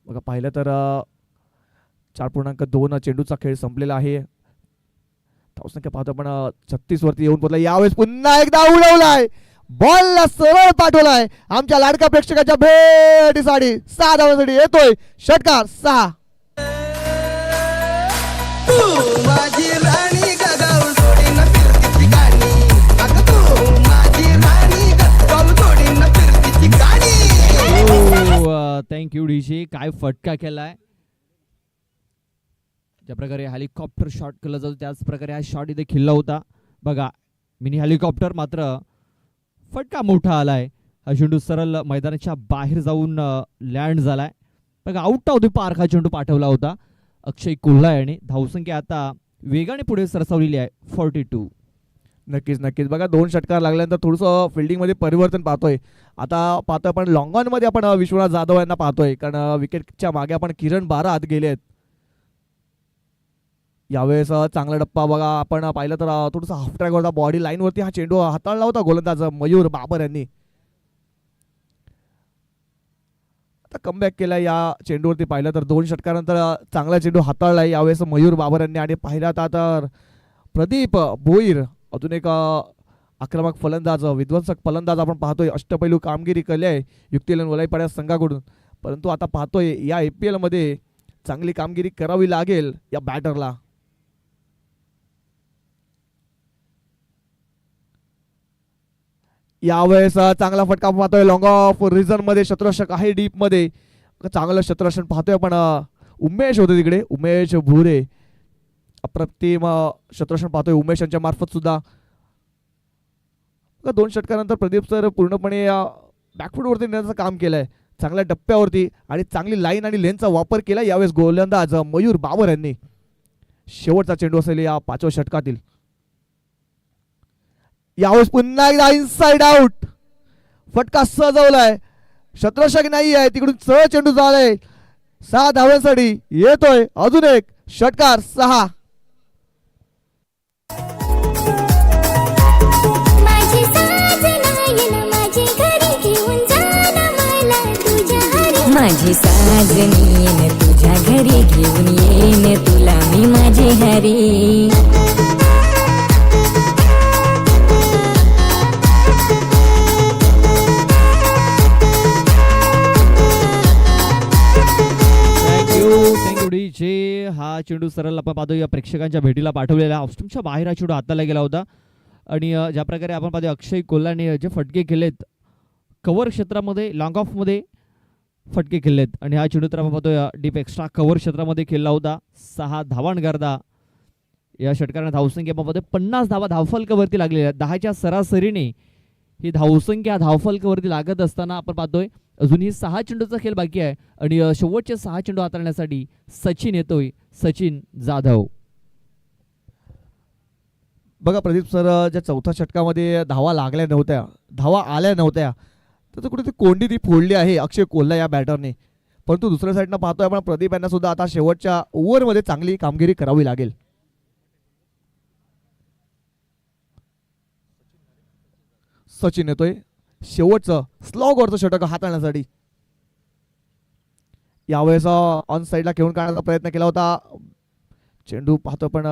बघा पाहिलं तर 4.2 चेंडूचा खेळ संपलेला आहे. धावसंख्या पाहतो आपण 36 वरती येऊन पोहोचला. यावेळेस पुन्हा एकदा उडवलाय, बॉलला सरळ पाठवलाय. आमच्या लाडक्या प्रेक्षकाच्या भेटीसाठी 6 धावांसाठी येतोय षटकार 6. Thank you DJ. काय फटका केलाय. ज्या प्रकारे हेलिकॉप्टर शॉट केला जातो त्याच प्रकारे हा शॉट इथे खेळला होता. बघा मिनी हेलिकॉप्टर, मात्र फटका मोठा आलाय. हा चेंडू सरळ मैदानाच्या बाहेर जाऊन लँड झालाय. बघा आउट ऑफ द पार्क हा चेंडू पाठवला होता अक्षय कोल्हा याने. धावसंख्या आता वेगाने पुढे सरसावलेली आहे 42. नक्कीच नक्कीच. बघा 2 षटकार लागल्यानंतर थोडंसं फिल्डिंग मध्ये परिवर्तन पाहतोय. आता पाहतोय आपण लॉंग ऑन मध्ये आपण विश्वनाथ जाधव यांना पाहतोय, कारण विकेटच्या मागे आपण किरण बारा आत गेलेत. यावेळेस चांगला डप्पा बघा आपण पाहिलं तर थोडंसं हाफ ट्रॅक होता, बॉडी लाईन वरती हा चेंडू हाताळला होता गोलंदाज मयूर बाबर यांनी. आता कमबॅक केला या चेंडूवरती. पाहिलं तर 2 षटकानंतर चांगला चेंडू हाताळलाय यावेळेस मयूर बाबर यांनी. आणि पाहिला तर प्रदीप भोईर अजून एक आक्रमक फलंदाज, विध्वंसक फलंदाज आपण पाहतोय. अष्टपैलू कामगिरी केली आहे युक्तिलन वलयपाड्या संघाकडून. परंतु आता पाहतोय या APL मध्ये चांगली कामगिरी करावी लागेल या बॅटरला. यावेळेस चांगला फटका पाहतोय लॉंग ऑफ रिझन मध्ये, क्षेत्ररक्षक आहे डीप मध्ये, चांगलं क्षेत्ररक्षण पाहतोय. पण उमेश होते तिकडे, उमेश भुरे, अप्रतिम क्षेत्ररक्षण पाहतोय उमेश यांच्या मार्फत सुद्धा. 2 षटकानंतर प्रदीप सर पूर्णपणे बॅकफूटवरती नेण्याचं काम केलंय, चांगल्या टप्प्यावरती आणि चांगली लाईन आणि लेनचा वापर केला यावेळेस गोलंदाज मयूर बाबर यांनी. शेवटचा चेंडू असेल या 5व्या षटकातील. यावेळेस पुन्हा एकदा इनसाइड आउट, फटका सजवलाय, क्षेत्ररक्षक नाही आहे तिकडून सरळ चेंडू झालाय. 6 धावांसाठी येतोय अजून एक षटकार. 6. माझी साज नायन माझे घरी घेऊन जाना मला तुझ्या हरी. माझी साज नायन तुझ्या घरी घेऊन येईन तुला मी माझे हरी. Thank you DJ. हा चेंडू सरळ आपण पाहतो या प्रेक्षकांच्या भेटीला पाठवलेला ऑफस्टमच्या बाहेर हा चेंडू हाताला गेला होता. आणि ज्या प्रकारे आपण पाहतो अक्षय कोल्हाने जे फटके केलेत कव्हर क्षेत्रामध्ये, लॉंग ऑफमध्ये फटके केलेत. आणि हा चेंडू तर आपण पाहतो डीप एक्स्ट्रा कव्हर क्षेत्रामध्ये खेळला होता. 6 धावांकरता या षटकाराने धावसंख्या आपण पाहतो 50 धावा धावफलकावरती लागलेल्या. 10च्या सरासरीने ही धावसंख्या धावफलकावरती लागत असताना आपण पाहतोय अजूनही 6 चेंडूचा खेळ बाकी आहे. आणि शेवटचे 6 चेंडू हाताळण्यासाठी सचिन येतोय, सचिन जाधव. बघा प्रदीप सर ज्या 4थ्या षटकामध्ये धावा लागल्या नव्हत्या, धावा आल्या नव्हत्या, तर कुठे कोंडी ती फोडली आहे अक्षय कोल्हा या बॅटरने. परंतु दुसऱ्या साईडनं पाहतोय आपण प्रदीप यांना सुद्धा आता शेवटच्या ओव्हरमध्ये चांगली कामगिरी करावी लागेल. सचिन येतोय शेवटचं स्लॉगवरचं षटक हाताळण्यासाठी. यावेळेस ऑन साईडला खेळून काढण्याचा प्रयत्न केला होता, चेंडू पाहतोय पण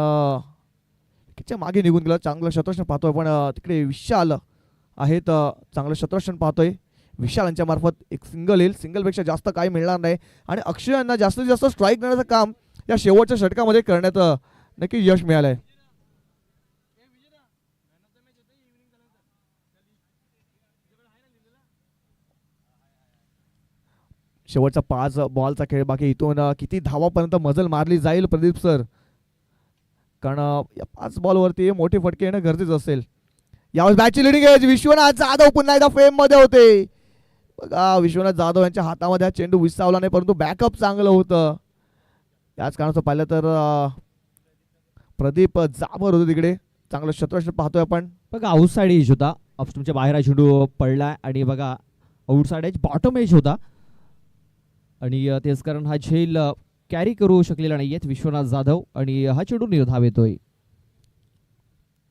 त्याच्या मागे निघून गेला. चांगलं क्षेत्ररक्षण पाहतोय पण तिकडे विशाल आहेत, चांगलं क्षेत्ररक्षण पाहतोय. विशालांच्या मार्फत एक सिंगल येईल, सिंगलपेक्षा जास्त काही मिळणार नाही. आणि अक्षय यांना जास्तीत जास्त स्ट्राईक करण्याचं काम या शेवटच्या षटकामध्ये करण्यात नक्की यश मिळालंय. शेवटचा 5 बॉलचा खेळ बाकी, इथून किती धावापर्यंत मजल मारली जाईल प्रदीप सर, कारण या 5 बॉलवरती मोठे फटके येणं गरजेचं असेल. यावेळेस बॅटची लिडिंग आहे, विश्वनाथ जाधव पुन्हा एकदा फेम मध्ये होते. बघा विश्वनाथ जाधव यांच्या हातामध्ये हा चेंडू विसावला नाही, परंतु बॅकअप चांगलं होतं. याच कारणाचं पाहिलं तर प्रदीप जाबर होते तिकडे, चांगलं क्षेत्ररक्षण पाहतोय आपण. बघा आउटसाइड एज होता, ऑफस्टमच्या बाहेर हा चेंडू पडलाय. आणि बघा आउटसाइड एज बॉटम एज होता आणि तेच कारण हा झेल कॅरी करू शकलेला नाहीयेत विश्वनाथ जाधव. आणि हा चेंडू निर्धाव येतोय.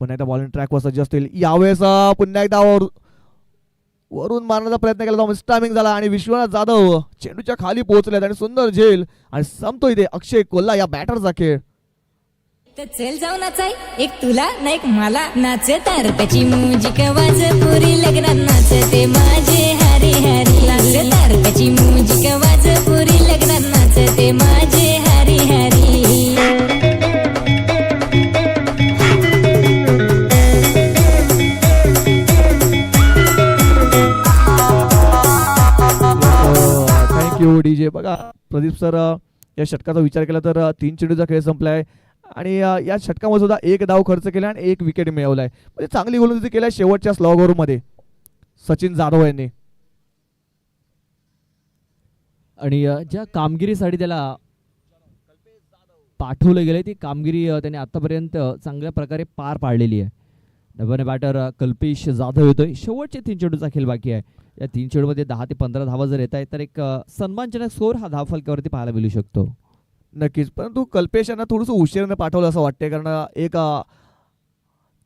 पुन्हा एकदा बॉलिंग ट्रॅकवर सज्ज असतील. यावेळेस पुन्हा एकदा वरून मारण्याचा प्रयत्न केला होता, मिसटायमिंग झाला आणि विश्वनाथ जाधव चेंडूच्या खाली पोहोचलेत आणि सुंदर झेल आणि संपतो इथे अक्षय कोल्हा या बॅटरचा खेळ. तर चल जाऊ नाचाय, एक तुला ना एक मला, नाच तारकाची म्युझिक वाज पुरी लग्नात नाचते माझे हरी हरी. नाच तारकाची म्युझिक वाज पुरी लग्नात नाचते माझे हरी हरी. Thank you DJ. बघा प्रदीप सर या षटकाचा विचार केला तर 3 चेंडूचा खेळ संपलाय आणि या षटकामध्ये सुद्धा 1 धाव खर्च केला आणि 1 विकेट मिळवलाय. म्हणजे चांगली गोलंदाजी केली शेवटच्या स्लॉग ओव्हर मध्ये सचिन जाधव यांनी. आणि ज्या कामगिरीसाठी त्याला पाठवले गेले ती कामगिरी त्याने आतापर्यंत चांगल्या प्रकारे पार पाडलेली आहे. नव्याने बॅटर कल्पेश जाधव येतोय. शेवटचे 3 चेंडूचा खेळ बाकी आहे. या 3 चेंडूमध्ये 10 ते 15 धावा जर येत आहेत तर एक सन्मानजनक स्कोर हा धावफलकावरती पाहायला मिळू शकतो. नक्कीच, परंतु कल्पेश यांना थोडंसं उशिराने पाठवलं असं वाटतंय, कारण एक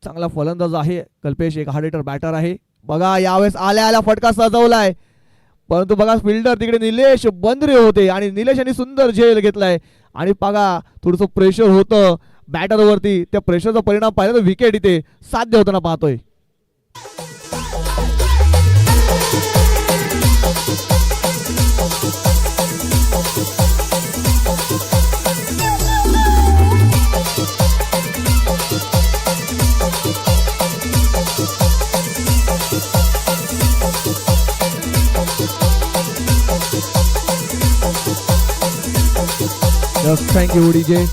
चांगला फलंदाज आहे कल्पेश, एक हार्ड हिटर बॅटर आहे. बघा यावेळेस आल्या आल्या फटका सजवलाय, परंतु बघा फिल्डर तिकडे निलेश बंद्रे होते आणि निलेश यांनी सुंदर झेल घेतलाय. आणि बघा थोडंसं प्रेशर होतं बॅटरवरती, त्या प्रेशरचा परिणाम पाहिला तर विकेट इथे साध्य होताना पाहतोय. Thank you DJ.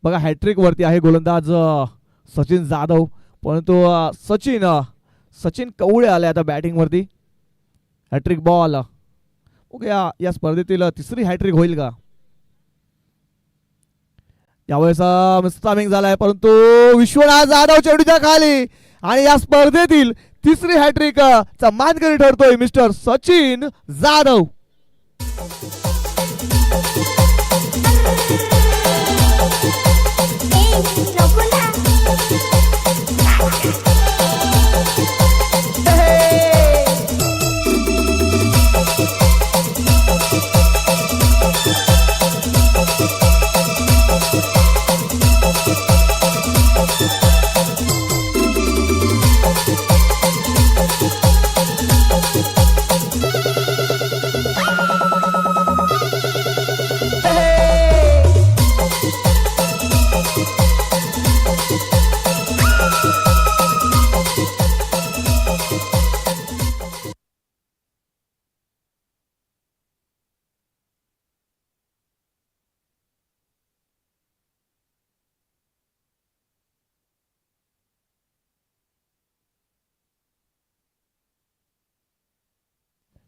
बघा हॅट्रिक वरती आहे गोलंदाज सचिन जाधव, परंतु सचिन कवळे आले आता बॅटिंग वरती. Hat-trick ball okay. या स्पर्धेतील तिसरी हॅट्रिक होईल का? यावेळेस मिस्टामिंग झालाय, परंतु विश्वनाथ जाधव चेंडूच्या खाली आणि या स्पर्धेतील तिसरी हॅट्रिक चा मानकरी ठरतोय मिस्टर सचिन जाधव.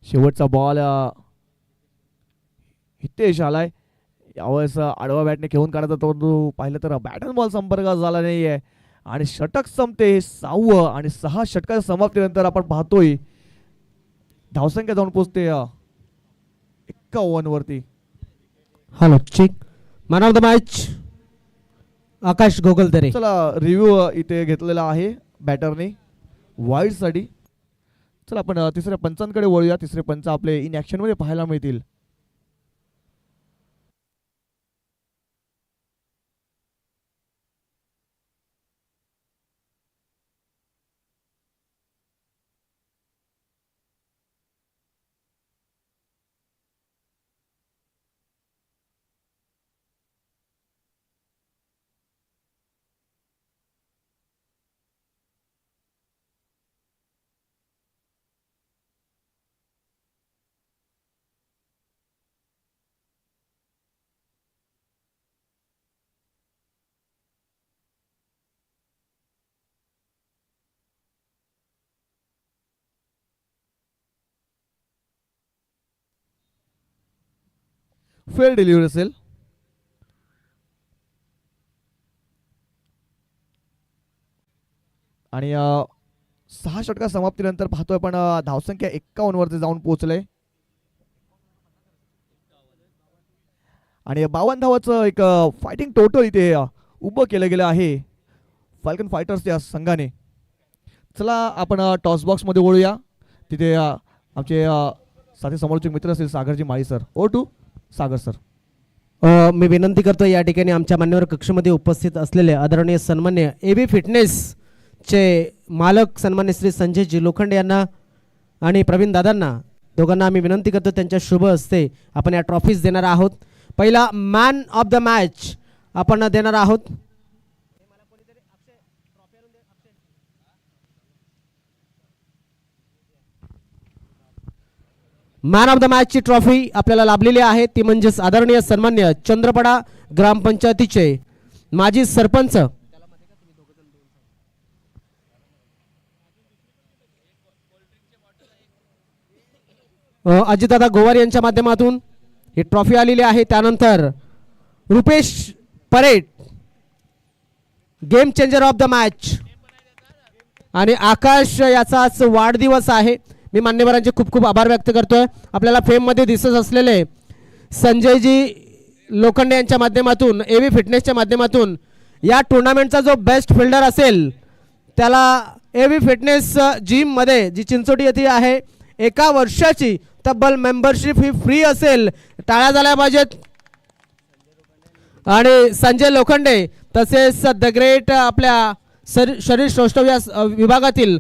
शेवटचा बॉल हितेश आलाय. यावेळेस आडवा बॅटने घेऊन काढायचा, तो पाहिलं तर बॅट बॉल संपर्क झाला नाहीये आणि षटक संपते 6वं आणि 6 षटकाच्या समाप्तीनंतर आपण पाहतोय धावसंख्या जाऊन पोहोचते 51 वरती. Hello check. Man of the match Akash Gogaldare. चला रिव्ह्यू इथे घेतलेला आहे बॅटरने वाईड साठी. चला आपण तिसऱ्या पंचांकडे वळूया. तिसरे पंच आपले इन ऍक्शन मध्ये पाहायला मिळतील. फेअर डिलिव्हरी असेल. आणि 6 षटका समाप्तीनंतर पाहतोय आपण धावसंख्या 51 वरती जाऊन पोहोचले आणि 52 धावाचं एक फायटिंग टोटल इथे उभं केलं गेलं आहे फाल्कन फायटर्स या संघाने. चला आपण टॉस बॉक्स मध्ये वळूया. तिथे आमचे साथी समालोचक मित्र असतील सागरजी माळी सर. ओ टू सागर सर. मी विनंती करतो या ठिकाणी आमच्या मान्यवर कक्षामध्ये उपस्थित असलेले आदरणीय सन्मान्य AB फिटनेसचे मालक सन्मान्य श्री संजयजी लोखंडे यांना आणि प्रवीण दादांना दोघांना आम्ही विनंती करतो त्यांच्या शुभ हस्ते आपण या ट्रॉफीज देणार आहोत. पहिला मॅन ऑफ द मॅच आपण देणार आहोत. मॅन ऑफ द मॅचची ट्रॉफी आपल्याला लाभलेली आहे ती म्हणजेच आदरणीय सन्मान्य चंद्रपडा ग्रामपंचायतीचे माजी सरपंच अजितदादा गोवार यांच्या माध्यमातून ही ट्रॉफी आलेली आहे. त्यानंतर Rupesh Pared game changer of the match आणि आकाश याचाच वाढदिवस आहे. मी मान्यवरांचे खूप खूप आभार व्यक्त करतोय. आपल्याला फेममध्ये दिसत असलेले संजयजी लोखंडे यांच्या माध्यमातून AB फिटनेसच्या माध्यमातून या टुर्नामेंटचा जो बेस्ट फिल्डर असेल त्याला AB फिटनेस जिममध्ये जी चिंचोटी येथे आहे 1 वर्षाची तब्बल मेंबरशिप ही फ्री असेल. टाळ्या झाल्या पाहिजेत. आणि संजय लोखंडे तसेच द ग्रेट आपल्या शरीर सौष्ठव विभागातील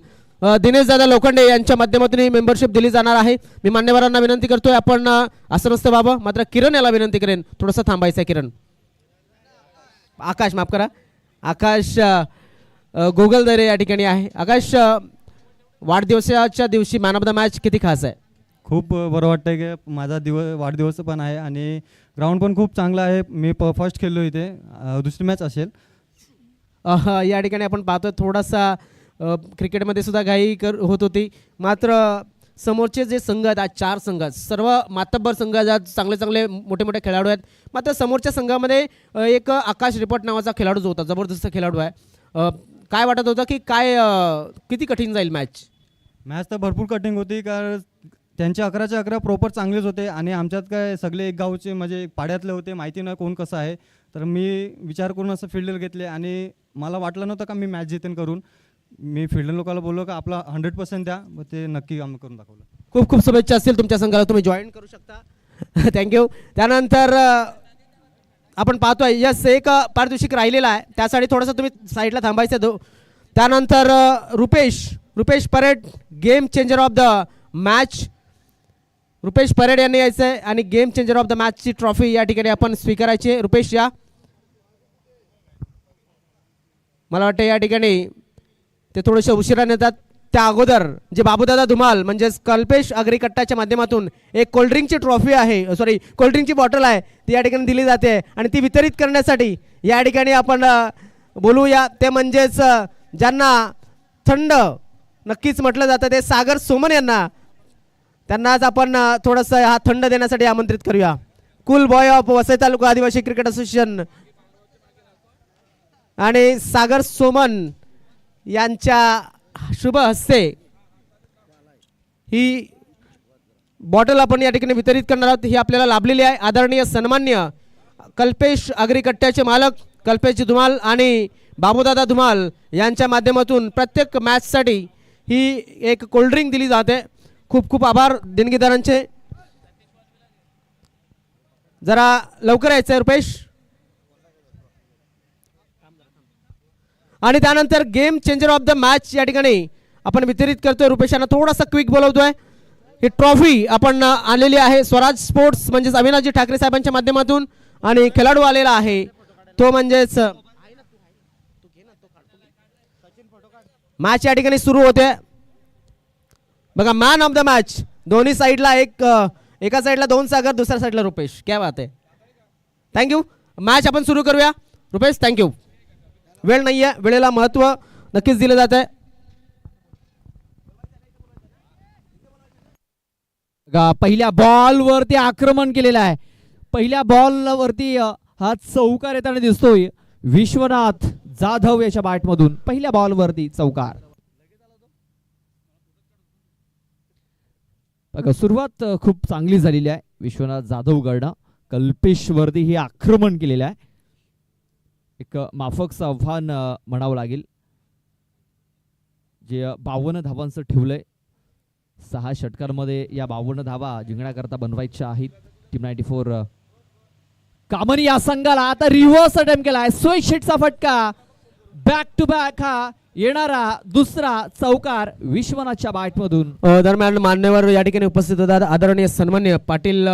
दिनेश दादा लोखंडे यांच्या माध्यमातून ही मेंबरशिप दिली जाणार आहे. मी मान्यवरांना विनंती करतोय आपण असं नसतं बाबा, मात्र किरण याला विनंती करेन थोडंसं थांबायचं आहे. किरण आकाश माफ करा आकाश गोगलदरे या ठिकाणी आहे. आकाश वाढदिवसाच्या दिवशी मॅन ऑफ द मॅच किती खास आहे? खूप बरं वाटतं की माझा वाढदिवस पण आहे आणि ग्राउंड पण खूप चांगला आहे. मी फर्स्ट खेळलो इथे. दुसरी मॅच असेल. या ठिकाणी आपण पाहतोय थोडासा क्रिकेटमध्ये सुद्धा होत होती. मात्र समोरचे जे संघ आहेत, आज 4 संघ आहेत, सर्व मातब्बर संघ आहेत, आज चांगले चांगले मोठे मोठे खेळाडू आहेत. मात्र समोरच्या संघामध्ये एक आकाश रिपोर्ट नावाचा खेळाडू जो होता, जबरदस्त खेळाडू आहे. काय वाटत होतं की किती कठीण जाईल मॅच? मॅच तर भरपूर कठीण होती, कारण त्यांचे 11चे 11 प्रॉपर चांगलेच होते आणि आमच्यात काय सगळे एक गावचे म्हणजे पाड्यातले होते. माहिती नाही कोण कसं आहे, तर मी विचार करून असं फिल्डर घेतले आणि मला वाटलं नव्हतं का मी मॅच जितेन करून. मी फिल्डर लोकांना बोललो का आपला 100% द्या, मग ते नक्की काम करून दाखवलं. खूप खूप शुभेच्छा असतील तुमच्या संघाला, तुम्ही जॉईन करू शकता. थँक्यू. त्यानंतर आपण पाहतोय यस एक पारितोषिक राहिलेला आहे, त्यासाठी थोडंसं तुम्ही साईडला थांबायचं. त्यानंतर Rupesh Pared, game changer of the match. Rupesh Pared यांनी यायचं आहे आणि गेम चेंजर ऑफ द मॅचची ट्रॉफी या ठिकाणी आपण स्वीकारायची आहे. रुपेश या. मला वाटतं या ठिकाणी ते थोडेसे उशिरा नेतात. त्या अगोदर जे बाबूदादा धुमाल म्हणजेच कल्पेश अग्रिकट्टाच्या माध्यमातून एक कोल्ड्रिंकची ट्रॉफी आहे, कोल्ड्रिंकची बॉटल आहे, ती या ठिकाणी दिली जाते आणि ती वितरित करण्यासाठी या ठिकाणी आपण बोलूया. ते म्हणजेच ज्यांना थंड नक्कीच म्हटलं जातं ते सागर सोमन यांना, त्यांनाच आपण थोडंसं हा थंड देण्यासाठी आमंत्रित करूया. कूल बॉय ऑफ वसई तालुका आदिवासी क्रिकेट असोसिएशन आणि सागर सोमन यांच्या शुभ हस्ते ही बॉटल आपण या ठिकाणी वितरित करणार आहोत. ही आपल्याला लाभलेली आहे. आदरणीय सन्मान्य कल्पेश अग्रिकट्ट्याचे मालक कल्पेश धुमाल आणि बाबूदादा धुमाल यांच्या माध्यमातून प्रत्येक मॅचसाठी ही एक कोल्ड्रिंक दिली जाते. खूप खूप आभार देणगीदारांचे. जरा लवकर यायचं आहे रुपेश. आणि त्यानंतर game changer of the match या ठिकाणी आपण वितरित करतोय. रुपेशांना थोडासा क्विक बोलवतोय. ही ट्रॉफी आपण आलेली आहे स्वराज स्पोर्ट्स म्हणजेच अविनाशजी ठाकरे साहेबांच्या माध्यमातून आणि खेळाडू आलेला आहे तो म्हणजेच मॅच या ठिकाणी सुरू होते. बघा मॅन ऑफ द मॅच दोन्ही साईडला एका साईडला 2 सागर, दुसऱ्या साईडला रुपेश. क्या बात आहे. थँक्यू. मॅच आपण सुरू करूया. रुपेश थँक्यू. वेळ नाही आहे, वेळेला महत्त्व नक्कीच दिलं जात आहे. पहिल्या बॉलवरती आक्रमण केलेलं आहे. पहिल्या बॉलवरती हा चौकार येताना दिसतोय. विश्वनाथ जाधव याच्या बॅटमधून पहिल्या बॉलवरती चौकार. बघा सुरुवात खूप चांगली झालेली आहे विश्वनाथ जाधव कडनं. कल्पेशवरती हे आक्रमण केलेलं आहे. एक माफकचं आव्हान म्हणावं लागेल जे 52 धावांचं ठेवलंय. 6 षटकांमध्ये या 52 धावा जिंकण्याकरता बनवायच्या आहेत टीम 94 कामनी या संघाला. आता रिव्हर्स अटेम्प्ट केलाय. स्विच हिटचा फटका. बॅक टू बॅक हा येणारा दुसरा चौकार विश्वनाथच्या बॅटमधून. दरम्यान मान्यवर या ठिकाणी उपस्थित होतात. आदरणीय सन्मान्य पाटील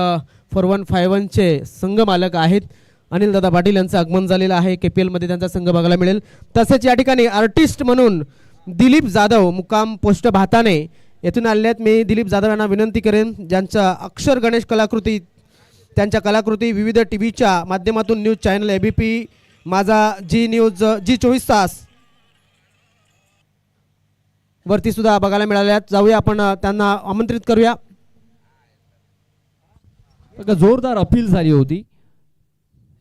4151 चे संघ मालक आहेत अनिल दादा पाटील यांचं आगमन झालेलं आहे. KPL मध्ये त्यांचा संघ बघायला मिळेल. तसेच या ठिकाणी आर्टिस्ट म्हणून दिलीप जाधव मुक्काम पोस्ट भाताने येथून आलेले आहेत. मी दिलीप जाधव यांना विनंती करेन ज्यांच्या अक्षर गणेश कलाकृती, त्यांच्या कलाकृती विविध टीव्हीच्या माध्यमातून न्यूज चॅनल ABP, माझा जी न्यूज, जी 24 तास वरती सुद्धा बघायला मिळाल्या आहेत. जाऊया आपण त्यांना आमंत्रित करूया. जोरदार अपील झाली होती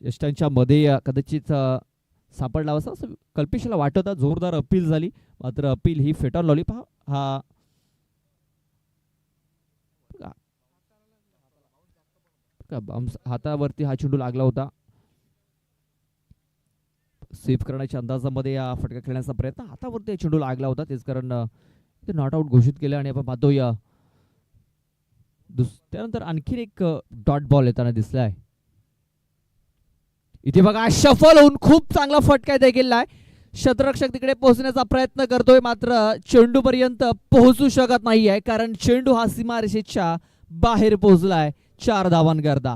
यष्टांच्या मध्ये कदाचित सापडला असं कल्पेशला वाटत. जोरदार अपील झाली मात्र अपील ही फेटाळून लावली. पहा हा हातावरती हा चेंडू लागला होता. सेव्ह करण्याच्या अंदाजामध्ये या फटका खेळण्याचा प्रयत्न, हातावरती चेंडू लागला होता तेच कारण ते नॉट आउट घोषित केलं. आणि आपण पाहतोय त्यानंतर आणखीन एक डॉट बॉल येताना दिसलाय. इथे बघा शफल होऊन खूप चांगला फटका देखील आहे. शतरक्षक तिकडे पोहोचण्याचा प्रयत्न करतोय मात्र चेंडू पर्यंत पोहोचू शकत नाहीये कारण चेंडू हा सीमारेषेच्या बाहेर पोहोचलाय. 4 धावांकरता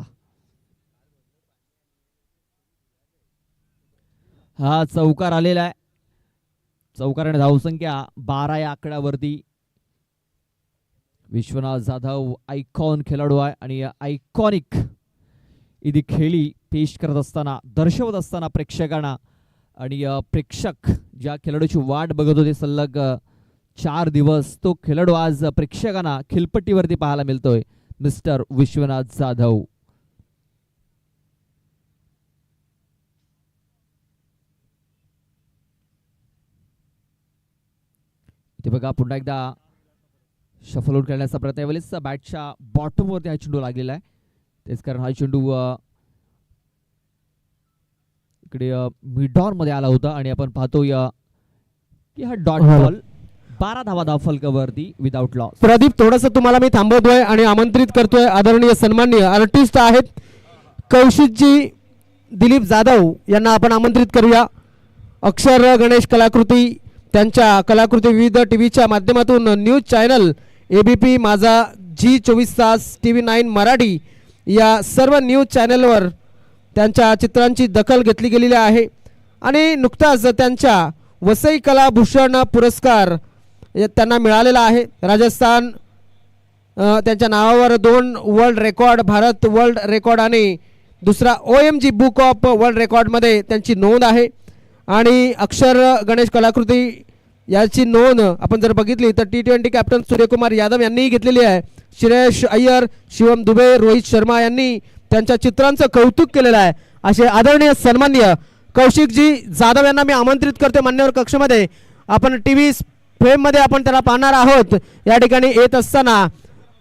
हा चौकार आलेला आहे. चौकार आणि धावसंख्या 12 या आकड्यावरती विश्वनाथ जाधव आयकॉन खेळाडू आहे आणि आयकॉनिक इथे खेळी पेश करत असताना, दर्शवत असताना प्रेक्षकांना, आणि प्रेक्षक ज्या खेळाडूची वाट बघत होते सलग 4 दिवस, तो खेळाडू आज प्रेक्षकांना खिलपट्टीवरती पाहायला मिळतोय, मिस्टर विश्वनाथ जाधव. इथे बघा पुन्हा एकदा शफल आउट करण्याचा प्रयत्न, यावेळेस बॅटच्या बॉटमवरती हा चेंडू लागलेला आहे. तेच कारण हा चेंडू इकडे मिडॉन मध्ये आला होता आणि आपण पाहतोय की हा डॉट बॉल 12 धावा फलकावरती विदाउट लॉस. प्रदीप, थोडस तुम्हाला मी थांबवतोय आणि आमंत्रित करतोय. आदरणीय सन्माननीय आर्टिस्ट आहेत कौशिकजी दिलीप जाधव यांना आपण आमंत्रित करूया. अक्षर गणेश कलाकृती, त्यांच्या कलाकृती विविध टीव्हीच्या माध्यमातून न्यूज चॅनल ABP माझा, G24 तास, TV9 मराठी या सर्व न्यूज चॅनलवर त्यांच्या चित्रांची दखल घेतली गेलेली आहे. आणि नुकताच त्यांच्या वसई कलाभूषण पुरस्कार त्यांना मिळालेला आहे. राजस्थान त्यांच्या नावावर 2 world record, Bharat world record आणि दुसरा OMG बुक ऑफ वर्ल्ड रेकॉर्डमध्ये त्यांची नोंद आहे. आणि अक्षर गणेश कलाकृती याची नोंद आपण जर बघितली तर T20 कॅप्टन सूर्यकुमार यादव यांनीही घेतलेली आहे. श्रेयश अय्यर, शिवम दुबे, रोहित शर्मा यांनी त्यांच्या चित्रांचं कौतुक केलेलं आहे. असे आदरणीय सन्माननीय कौशिकजी जाधव यांना मी आमंत्रित करते मान्यवर कक्षमध्ये. आपण TV फ्रेममध्ये आपण त्याला पाहणार आहोत. या ठिकाणी येत असताना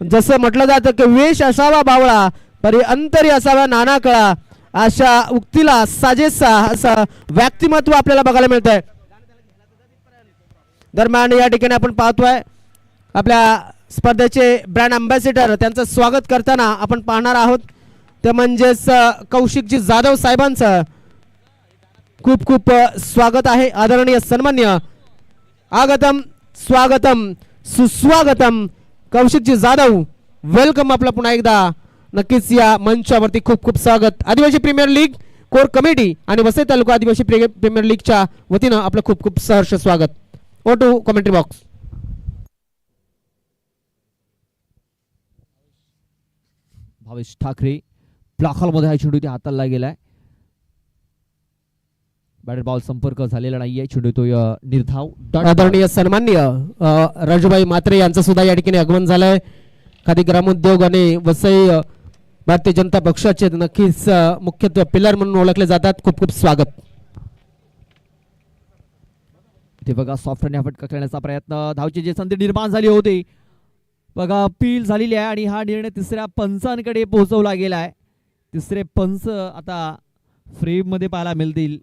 जसं म्हटलं जातं की वेश असावा बावळा परी अंतरी असावा नाना कळा, अशा उक्तीला साजेसा असं व्यक्तिमत्व आपल्याला बघायला मिळत आहे. दरम्यान या ठिकाणी आपण पाहतोय आपल्या स्पर्धेचे ब्रँड अँबॅसिडर, त्यांचं स्वागत करताना आपण पाहणार आहोत. ते म्हणजेच कौशिकजी जाधव साहेबांचं खूप खूप स्वागत आहे. आदरणीय सन्मान्य आगतम स्वागतम सुस्वागतम कौशिकजी जाधव, वेलकम आपलं पुन्हा एकदा. नक्कीच या मंचावरती खूप खूप स्वागत. आदिवासी प्रीमियर लीग कोर कमिटी आणि वसई तालुका आदिवासी प्रीमियर लीगच्या वतीनं आपलं खूप खूप सहर्ष स्वागत. ओ to commentary box. Bhavesh Thackeray block हॉलमध्ये हा चेंडू हाताला गेलाय. बॅटर बॉल संपर्क झालेला नाहीये. चेंडू तो निर्धाव. आदरणीय सन्माननीय राजूभाई म्हात्रे यांचं सुद्धा या ठिकाणी आगमन झालंय. खादी ग्रामोद्योग आणि वसई भारतीय जनता पक्षाचे नक्कीच मुख्यत्वे पिलर म्हणून ओळखले जातात. खूप खूप स्वागत. इथे बघा सॉफ्ट आणि फटका खेळण्याचा प्रयत्न, धावची जी संधी निर्माण झाली होती बघा अपील झालेली आहे आणि हा निर्णय 3ऱ्या पंचांकडे पोहोचवला गेला आहे. 3रे पंच आता फ्रेम मध्ये पाहायला मिळतील.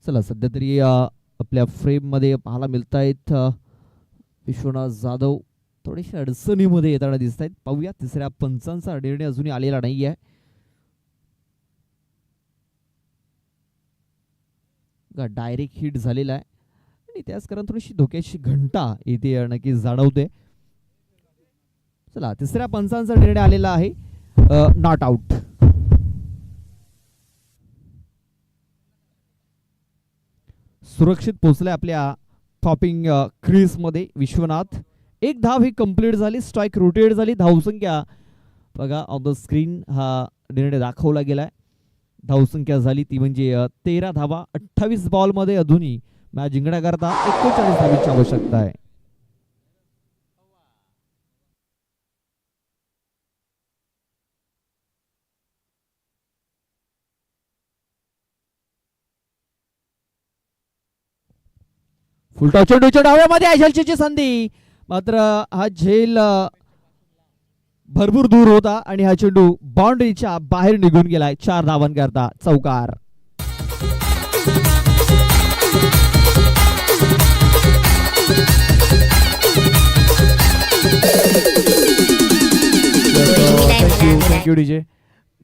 चला सध्या तरी आपल्या फ्रेम मध्ये पाहायला मिळत आहेत विश्वनाथ जाधव थोडेसे अडचणीमध्ये येताना दिसत आहेत. पाहूया 3ऱ्या पंचांचा निर्णय अजूनही आलेला नाही आहे. डायरेक्ट हिट झालेला आहे आणि त्याच कारण थोडीशी धोक्याची घंटा इथे नक्की जाणवते. चला 3ऱ्या पंचांचा निर्णय आलेला आहे नॉट आउट. सुरक्षित पोहोचलाय आपल्या टॉपिंग क्रीज मध्ये विश्वनाथ. 1 धाव ही कंप्लीट झाली. स्ट्राइक रोटेट झाली. धावसंख्या बघा ऑन द स्क्रीन हा निर्णय दाखवला गेलाय. धावसंख्या झाली ती म्हणजे 13 धावा 28 बॉल मध्ये. अजूनही मॅच जिंकण्याकरता 41 धावांची आवश्यकता आहे. फुलटॉस चेंडूच्या डाव्यामध्ये आयशलची संधी, मात्र हा झेल भरपूर दूर होता आणि हा चेंडू बाउंड्रीच्या बाहेर निघून गेलाय. 4 धावांकरता चौकार. Thank you DJ.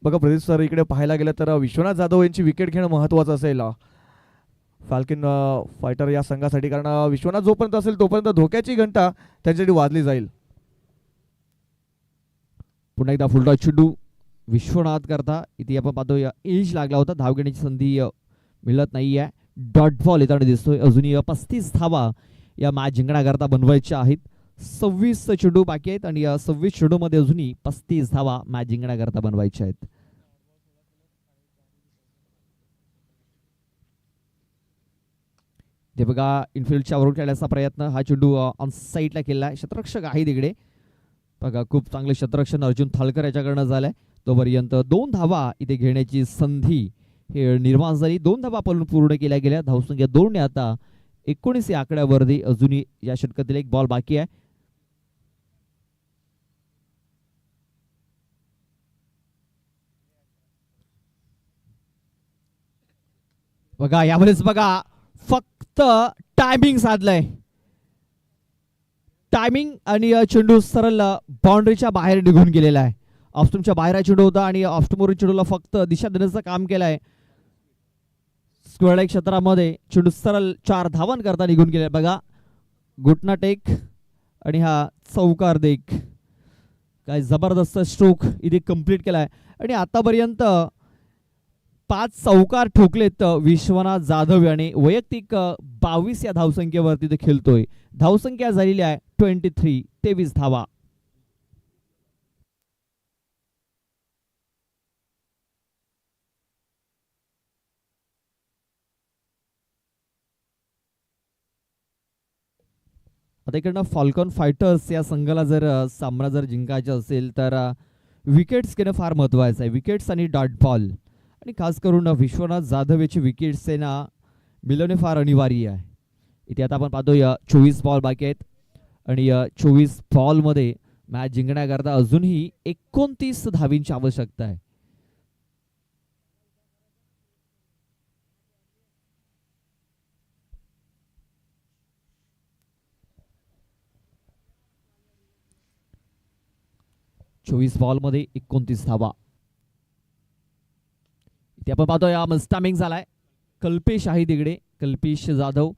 बघा प्रदीप सर, इकडे पाहायला गेलं तर विश्वनाथ जाधव यांची विकेट घेणं महत्त्वाचं असेल फाल्कन फायटर या संघासाठी, कारण विश्वनाथ जोपर्यंत असेल तोपर्यंत धोक्याची घंटा त्यांच्यासाठी वाजली जाईल. पुन्हा एकदा फुलटॉस चेंडू विश्वनाथ करता. इथे आपण पाहतो एज लागला होता, धाव घेण्याची संधी मिळत नाहीये. डॉट बॉल येताना दिसतोय. अजूनही 35 धावा या मॅच जिंकण्याकरता बनवायच्या आहेत. 26 चेंडू बाकी आहेत आणि 26 चेंडू मध्ये अजूनही 35 धावा मॅच जिंकण्याकरता बनवायच्या आहेत. ते बघा इनफिल्डच्या वरून खेळण्याचा प्रयत्न, हा चेंडू ऑन साईडला केलाय. क्षेत्ररक्षक आहे तिकडे बघा, खूप चांगले क्षेत्ररक्षण अर्जुन थालकर याच्याकडनं झालंय. तोपर्यंत 2 धावा इथे घेण्याची संधी हे निर्माण झाली. 2 धावा आपण पूर्ण केल्या गेल्या. धावसंख्या 2 ने आता 19 या आकड्यावरती अजूनही या षटकातील एक बॉल बाकी आहे. बघा यामध्येच बघा फक्त टायमिंग साधलंय. टायमिंग आणि चेंडू सरळ बाउंड्रीच्या बाहेर निघून गेलेला आहे. ऑफस्टमच्या बाहेर हा चेंडू होता आणि ऑफस्टमवरील चेंडूला फक्त दिशा देण्याचं काम केलंय. स्क्वेअर क्षेत्रामध्ये चेंडू सरळ 4 धावांकरता निघून गेले. बघा घुटना टेक आणि हा चौकार देख, काय जबरदस्त स्ट्रोक इथे कंप्लीट केलाय. आणि आतापर्यंत 5 चौकार ठोकलेत विश्वनाथ जाधव याने. वैयक्तिक 22 या धावसंख्येवरती ते खेळतोय. धावसंख्या झालेली आहे 23 धावा. आता इकडनं फॉल्कॉन फायटर्स या संघाला जर सामना जर जिंकायचा असेल तर विकेट्स घेणं फार महत्त्वाचं आहे. विकेट्स आणि डॉट बॉल, आणि खास करून विश्वनाथ जाधव याची विकेट्स मिळवणे फार अनिवार्य आहे. इथे आता आपण पाहतो 24 बॉल बाकी आहेत आणि 24 बॉलमध्ये मॅच जिंकण्याकरता अजूनही 29 धावींची आवश्यकता आहे. बॉलमध्ये 29 धावा. इथे आपण पाहतो या मस्टामिंग झालाय. कल्पेश आहे तिकडे, कल्पेश जाधव.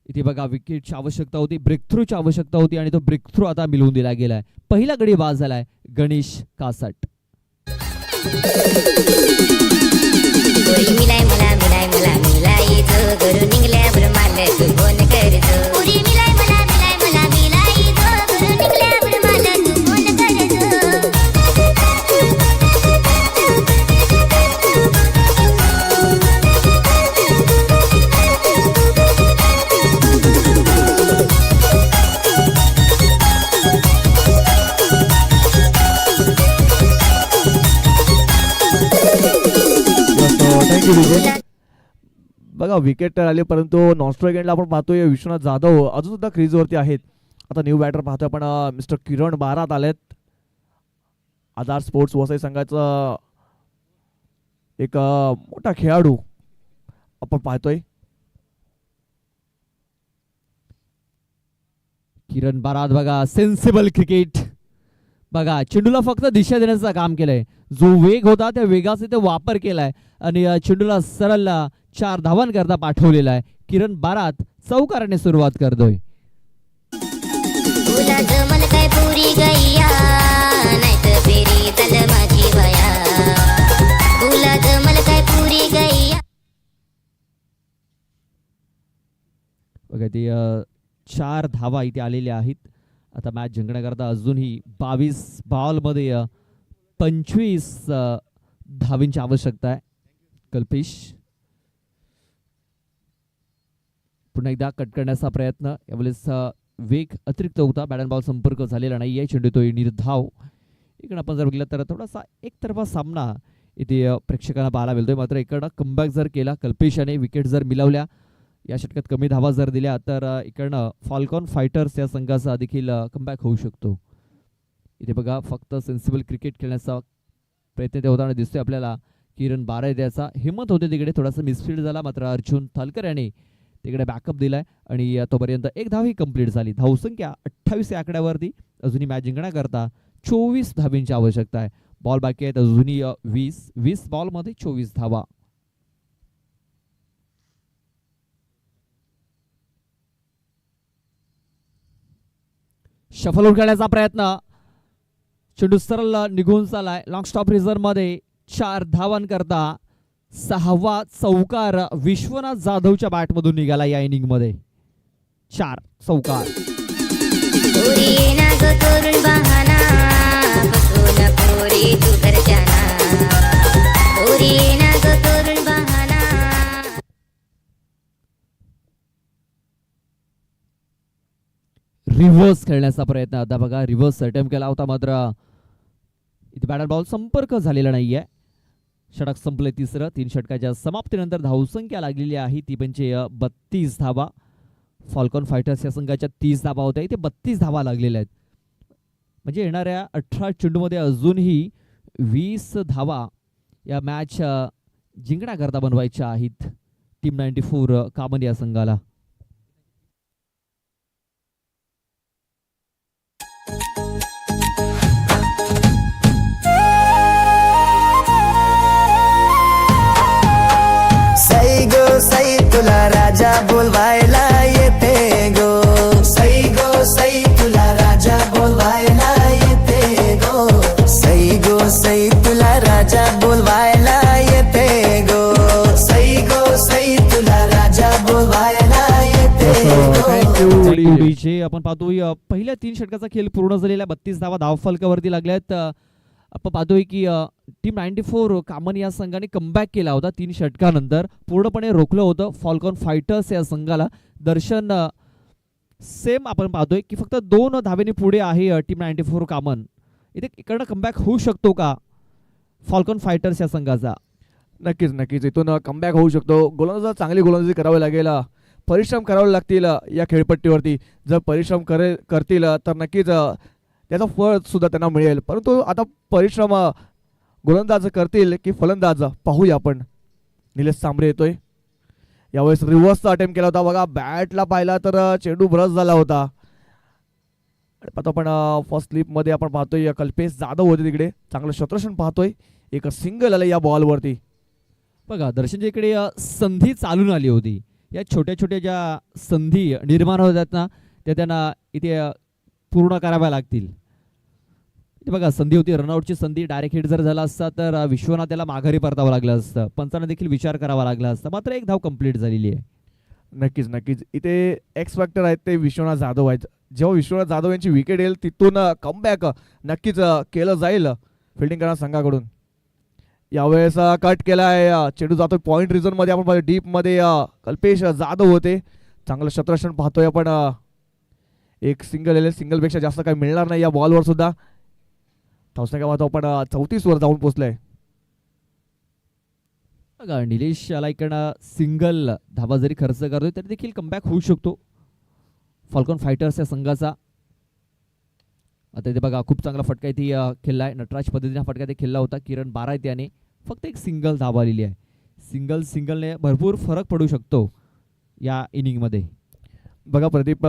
इथे बघा विकेटची आवश्यकता होती, ब्रेक थ्रूची आवश्यकता होती आणि तो ब्रेक थ्रू आता मिळवून दिला गेलाय. पहिला गडी बाद झालाय गणेश कासाट. मिलाय मला मिलाय मला मिलाय जो गुरु निघल्यावर माल तू फोन करतो. पुरी मिलाय मला मिलाय मला मिलाय जो गुरु निघल्यावर माल तू फोन करतो. बघा विकेट तर आले, परंतु नॉनस्ट्राईक एंडला आपण पाहतोय विश्वनाथ जाधव अजून सुद्धा क्रीजवरती आहेत. आता न्यू बॅटर पाहतोय आपण मिस्टर किरण बारात आलेत. आधार स्पोर्ट्स वसई संघाचा एक मोठा खेळाडू आपण पाहतोय. किरण बारात बघा सेन्सिबल क्रिकेट. बघा चेंडूला फक्त दिशा देण्याचं काम केलंय. जो वेग होता त्या वेगाचा इथे वापर केलाय आणि चेंडूला सरळ 4 धावांकरता पाठवलेला आहे. किरण बारात चौकाराने सुरुवात करतोय. तुला जमल काय पुरी गैया नाहीत फेरी चल माझी बया. तुला जमल काय पुरी गैया. बघा ते 4 धावा इथे आलेल्या आहेत. आता मॅच जिंकण्याकरता अजूनही 22 बॉलमध्ये 25 धावींची आवश्यकता आहे. कल्पेश पुन्हा एकदा कट करण्याचा प्रयत्न. यावेळेस वेग अतिरिक्त होता, बॅट अँड बॉल संपर्क झालेला नाही आहे. चेंडू तो निर्धाव. इकडे आपण जर बघितलं तर थोडासा एकतर्फा सामना इथे प्रेक्षकांना पाहायला मिळतोय. मात्र इकडं कमबॅक जर केला कल्पेशाने, विकेट जर मिळवल्या, या षटकात कमी धावा जर दिल्या तर इकडनं फॉल्कॉन फायटर्स या संघाचा देखील कमबॅक होऊ शकतो. इथे बघा फक्त सेन्सिबल क्रिकेट खेळण्याचा प्रयत्न ते होताना दिसतोय आपल्याला. किरण बारात याचा हिम्मत होते तिकडे, थोडासा मिसफील्ड झाला, मात्र अर्जुन थालकर याने तिकडे बॅकअप दिलाय आणि तोपर्यंत 1 धावही कंप्लीट झाली. धावसंख्या 28 या आकड्यावरती. अजूनही मॅच जिंकण्याकरता 24 धावींची आवश्यकता आहे. बॉल बाकी आहेत अजूनही 20 बॉलमध्ये 24 धावा. शफल खेळण्याचा प्रयत्न, चेंडू सरळ निघून चालाय लॉंग स्टॉप रिझर्व मध्ये. 4 धावांकरता 6वा चौकार विश्वनाथ जाधवच्या बॅटमधून निघाला या इनिंग मध्ये. 4 चौकार. पोरी येना ग करून बहाना, बसवून पोरी तू घरच्याना. पोरी येना ग करून बहाना. रिव्हर्स खेळण्याचा प्रयत्न. आता बघा रिव्हर्स अटेम्प्ट केला होता, मात्र इथे बॅट बॉल संपर्क झालेला नाहीये. षटक संपले तिसरं. 3 षटकाच्या समाप्तीनंतर धावसंख्या लागलेली आहे ती म्हणजे 32 धावा. फॉल्कॉन फायटर्स या संघाच्या 30 धावा होत्या, इथे 32 धावा लागलेल्या आहेत. म्हणजे येणाऱ्या 18 चेंडूमध्ये अजूनही 20 धावा या मॅच जिंकण्याकरता बनवायच्या आहेत टीम 94 कामन या संघाला. सई गो सई तुला राजा बोलवायला येते गो. सई गो सई तुला राजा बोलवायला येते गो. सई गो सई तुला राजा बोलवायला येते गो. सई गो सई तुला राजा बोलवायला येते गो. DJ आपण पाहतोय पहिल्या 3 षटकाचा खेळ पूर्ण झालेला. 32 धावा धावफलकावरती लागल्यात. आपण पाहतोय की टीम 94 कामन या संघाने कमबॅक केला होता 3 षटकानंतर. पूर्णपणे रोखलं होतं फॉल्कॉन फायटर्स या संघाला. दर्शन सेम आपण पाहतोय की फक्त 2 धावेने पुढे आहे टीम 94 कामन. इथे इकडनं कमबॅक होऊ शकतो का फॉल्कॉन फायटर्स या संघाचा? नक्कीच नक्कीच इथून कमबॅक होऊ शकतो. गोलंदाज चांगली गोलंदाजी करावी लागेल, परिश्रम करावे लागतील या खेळपट्टीवरती. जर परिश्रम करतील तर नक्कीच त्याचं फळ सुद्धा त्यांना मिळेल. परंतु आता परिश्रम गोलंदाज करतील की फलंदाज पाहूया आपण. निलेश सांबरे येतोय. यावेळेस रिव्हर्सचा अटेम्प्ट केला होता बघा. बॅटला पाहिला तर चेंडू ब्रश झाला होता. आता आपण फर्स्ट स्लिपमध्ये आपण पाहतोय कल्पेश जाधव होते तिकडे. चांगलं क्षेत्ररक्षण पाहतोय. एक सिंगल आलं या बॉलवरती. बघा दर्शनच्या इकडे संधी चालून आली होती. या छोट्या छोट्या ज्या संधी निर्माण होतात ना त्या त्यांना इथे पूर्ण कराव्या लागतील. इथे बघा संधी होती, रनआउटची संधी. डायरेक्ट हिट जर झाला असता तर विश्वनाथ त्याला माघारी परतावं लागलं असतं. पंचांना देखील विचार करावा लागला असता. मात्र 1 धाव कंप्लीट झालेली आहे. नक्कीच नक्कीच इथे एक्स फॅक्टर आहेत ते विश्वनाथ जाधव आहेत. जेव्हा विश्वनाथ जाधव यांची विकेट येईल तिथून कमबॅक नक्कीच केलं जाईल फिल्डिंग करणाऱ्या संघाकडून. यावेळेस कट केला आहे. चेंडू जातोय पॉईंट रिझनमध्ये. आपण पाहतो डीपमध्ये कल्पेश जाधव होते. चांगलं क्षेत्ररक्षण पाहतोय आपण. एक सिंगल येईल. सिंगलपेक्षा जास्त काही मिळणार नाही या बॉलवर सुद्धा. धावसंख्या पाहतो आपण 34 वर जाऊन पोहोचलाय. बघा निलेश याला इकडनं सिंगल धावा जरी खर्च करतोय तरी देखील कमबॅक होऊ शकतो फॉल्कॉन फायटर्स या संघाचा. आता इथे बघा खूप चांगला फटका इथे खेळला आहे. नटराज पद्धतीने फटका ते खेळला होता. किरण बारा त्याने फक्त एक सिंगल धावा आलेली आहे. सिंगलने भरपूर फरक पडू शकतो या इनिंगमध्ये. बघा प्रदीप,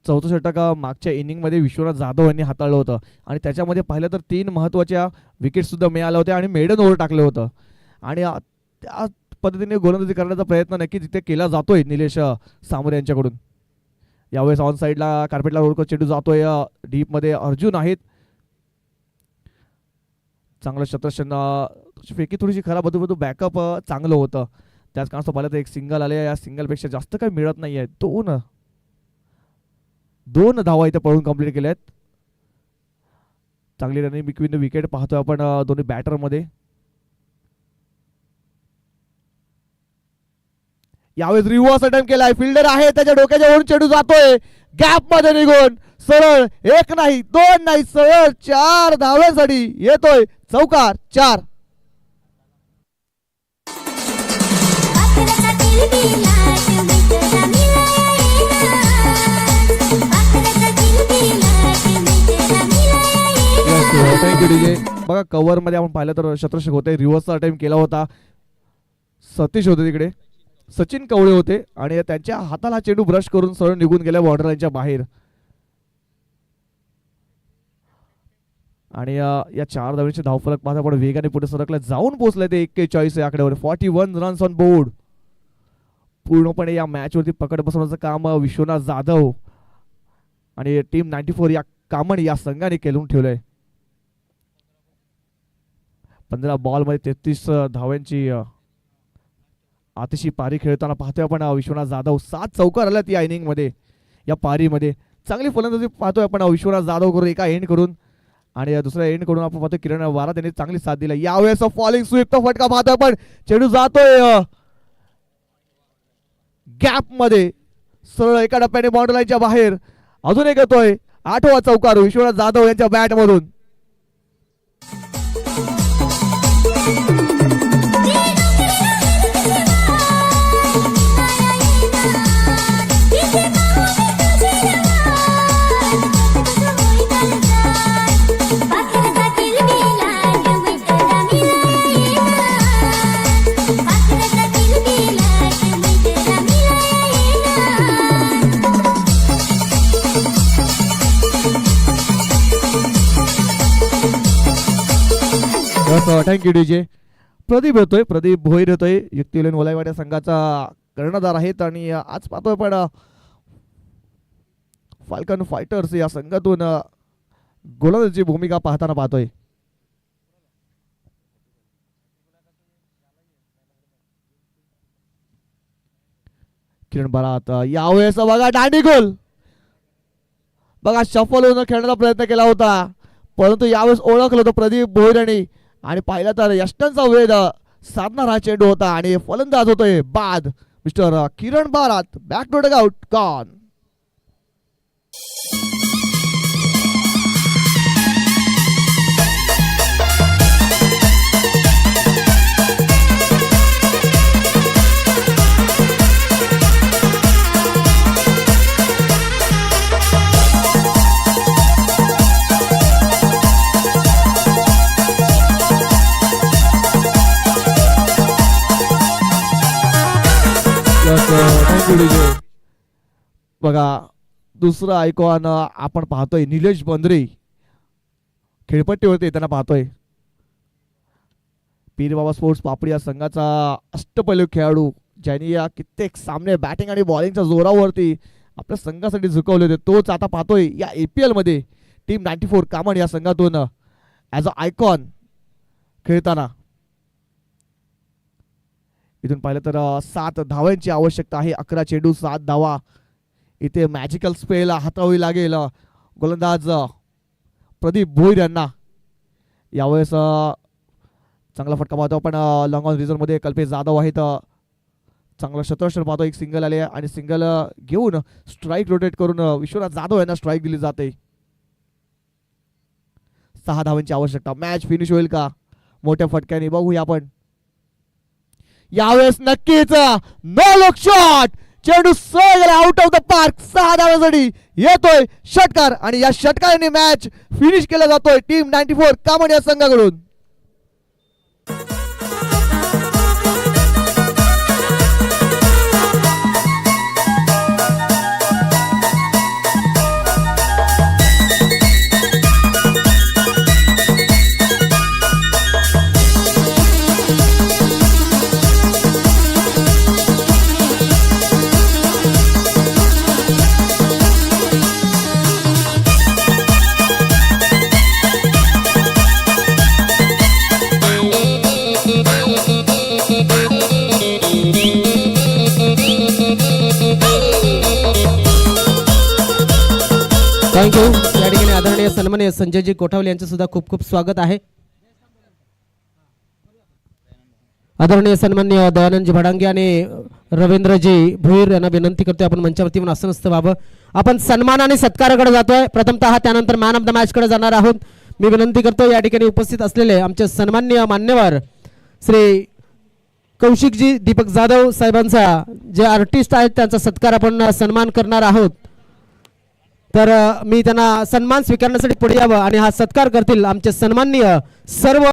चौथं षटक मागच्या इनिंगमध्ये विश्वनाथ जाधव यांनी हाताळलं होतं आणि त्याच्यामध्ये पाहिलं तर 3 महत्त्वाच्या विकेटसुद्धा मिळाल्या होत्या आणि मेडन ओव्हर टाकलं होतं. आणि त्या पद्धतीने गोलंदाजी करण्याचा प्रयत्न नक्कीच इथे केला जातोय निलेश सांबरे यांच्याकडून. यावेळेस ऑन साईडला कार्पेटला रोड चेंडू जातोय. डीपमध्ये अर्जुन आहेत. चांगलं क्षेत्ररक्षण. फेकी थोडीशी खराब होती, बॅकअप चांगलं होतं. त्याच कारणास्तव पाहिलं तर एक सिंगल आले. या सिंगलपेक्षा जास्त काही मिळत नाही आहे. 2 धावा इथे पळून कंप्लीट केल्या आहेत. चांगली रनिंग बिटवीन द विकेट पाहतोय आपण दोन्ही बॅटरमध्ये. यावेळेस रिव्हर्स अटेम्प्ट केलाय. फिल्डर आहे त्याच्या डोक्याच्या वरून चेंडू जातोय गॅप मध्ये निघून. सरळ 1 नाही 2 नाही सरळ 4 धावेसाठी येतोय चौकार. 4. बघा कव्हर मध्ये आपण पाहिलं तर शतरक्षक होते. रिव्हर्सचा अटेम्प्ट केला होता. सतीश होते तिकडे. सचिन कवळे होते आणि त्यांच्या हाताला चेंडू ब्रश करून सरळ निघून गेल्या बॉर्डर लाईनच्या बाहेर. आणि या 4 धावांचे धावफलक पाहता पण वेगाने पुढे सरकले जाऊन पोहोचले ते 41 या आकड्यावर. 41 रन्स ऑन बोर्ड. पूर्णपणे या मॅच वरती पकड बसवण्याचं काम विश्वनाथ जाधव आणि टीम 94 या कामणी या संघाने केलून ठेवलंय. 15 बॉल मध्ये 33 धावांची आतिशी पारी खेळताना पाहतोय आपण विश्वनाथ जाधव. 7 चौकार आल्यात या इनिंग मध्ये, या पारीमध्ये. चांगली फलंदाजी पाहतोय आपण विश्वनाथ जाधव करून एका एंड करून, आणि दुसऱ्या एंड कडून आपण पाहतोय किरण वारा त्यांनी चांगली साथ दिला. यावेळेस फॉलिंग स्वीपचा फटका पाहतोय आपण. चेंडू जातोय गॅप मध्ये सरळ एका टप्प्याने बाउंड्री लाईनच्या बाहेर. अजून एक येतोय 8वा चौकार विश्वनाथ जाधव यांच्या बॅट मधून. Thank you DJ. प्रदीप येतोय, प्रदीप भोईर येतोय. युक्तिलेन वलाईवाड्या संघाचा कर्णधार आहेत आणि आज पाहतोय पण फाल्कन फायटर्स या संघातून गोलंदाजीची भूमिका पाहताना पाहतोय. किरण बारात यावेळेस बघा दांडी गोल. बघा शफल होऊन खेळण्याचा प्रयत्न केला होता, परंतु यावेळेस ओळखलं होतं प्रदीप भोईराणी आणि पाहिलं तर यष्टांचा वेध साधणारा हा चेंडू होता आणि फलंदाज होतोय बाद मिस्टर किरण बारात. Back to dugout gone. बघा दुसरा आयकॉन आपण पाहतोय निलेश बंद्रे खेळपट्टीवरती येताना पाहतोय. पीर बाबा स्पोर्ट्स पापडी या संघाचा अष्टपैलू खेळाडू ज्यांनी या कित्येक सामने बॅटिंग आणि बॉलिंगच्या जोरावरती आपल्या संघासाठी झुकवले होते, तोच आता पाहतोय या APL मध्ये टीम 94 कामण या संघातून ॲज अ आयकॉन खेळताना. इथून पाहिलं तर 7 धावांची आवश्यकता आहे. 11 चेंडू 7 धावा. इथे मॅजिकल स्पेल हाताळावी लागेल गोलंदाज प्रदीप भोईर यांना. यावेळेस चांगला फटका पाहतो आपण लॉंग ऑन रिझर्व मध्ये कल्पेश जाधव आहेत. चांगला शतरक्षण पाहतो. एक सिंगल आले आणि सिंगल घेऊन स्ट्राईक रोटेट करून विश्वनाथ जाधव यांना स्ट्राईक दिली जाते. 6 धावांची आवश्यकता. मॅच फिनिश होईल का मोठ्या फटक्याने बघूया आपण. यावेळेस नक्कीच नो लुक शॉट. चेंडू सगळे आउट ऑफ द पार्क. 6 धावांसाठी येतोय षटकार आणि या षटकाराने मॅच फिनिश केला जातोय टीम 94 कामण या संघाकडून. थँक्यू. या ठिकाणी आदरणीय सन्माननीय संजयजी कोठावले यांचे सुद्धा खूप खूप स्वागत आहे. आदरणीय सन्माननीय दयानंदजी भडांगे आणि रवींद्रजी भोईर यांना विनंती करतोय आपण मंचावरती म्हणून आसनस्थ व्हावं. आपण सन्मान आणि सत्काराकडे जातोय प्रथमतः, त्यानंतर मॅन ऑफ द मॅच कडे जाणार आहोत. मी विनंती करतो या ठिकाणी उपस्थित असलेले आमचे सन्माननीय मान्यवर श्री कौशिकजी दीपक जाधव साहेबांचा जे आर्टिस्ट आहेत त्यांचा सत्कार आपण सन्मान करणार आहोत. तर मी त्यांना सन्मान स्वीकारण्यासाठी पुढे यावं आणि हा सत्कार करतील आमचे सन्माननीय सर्व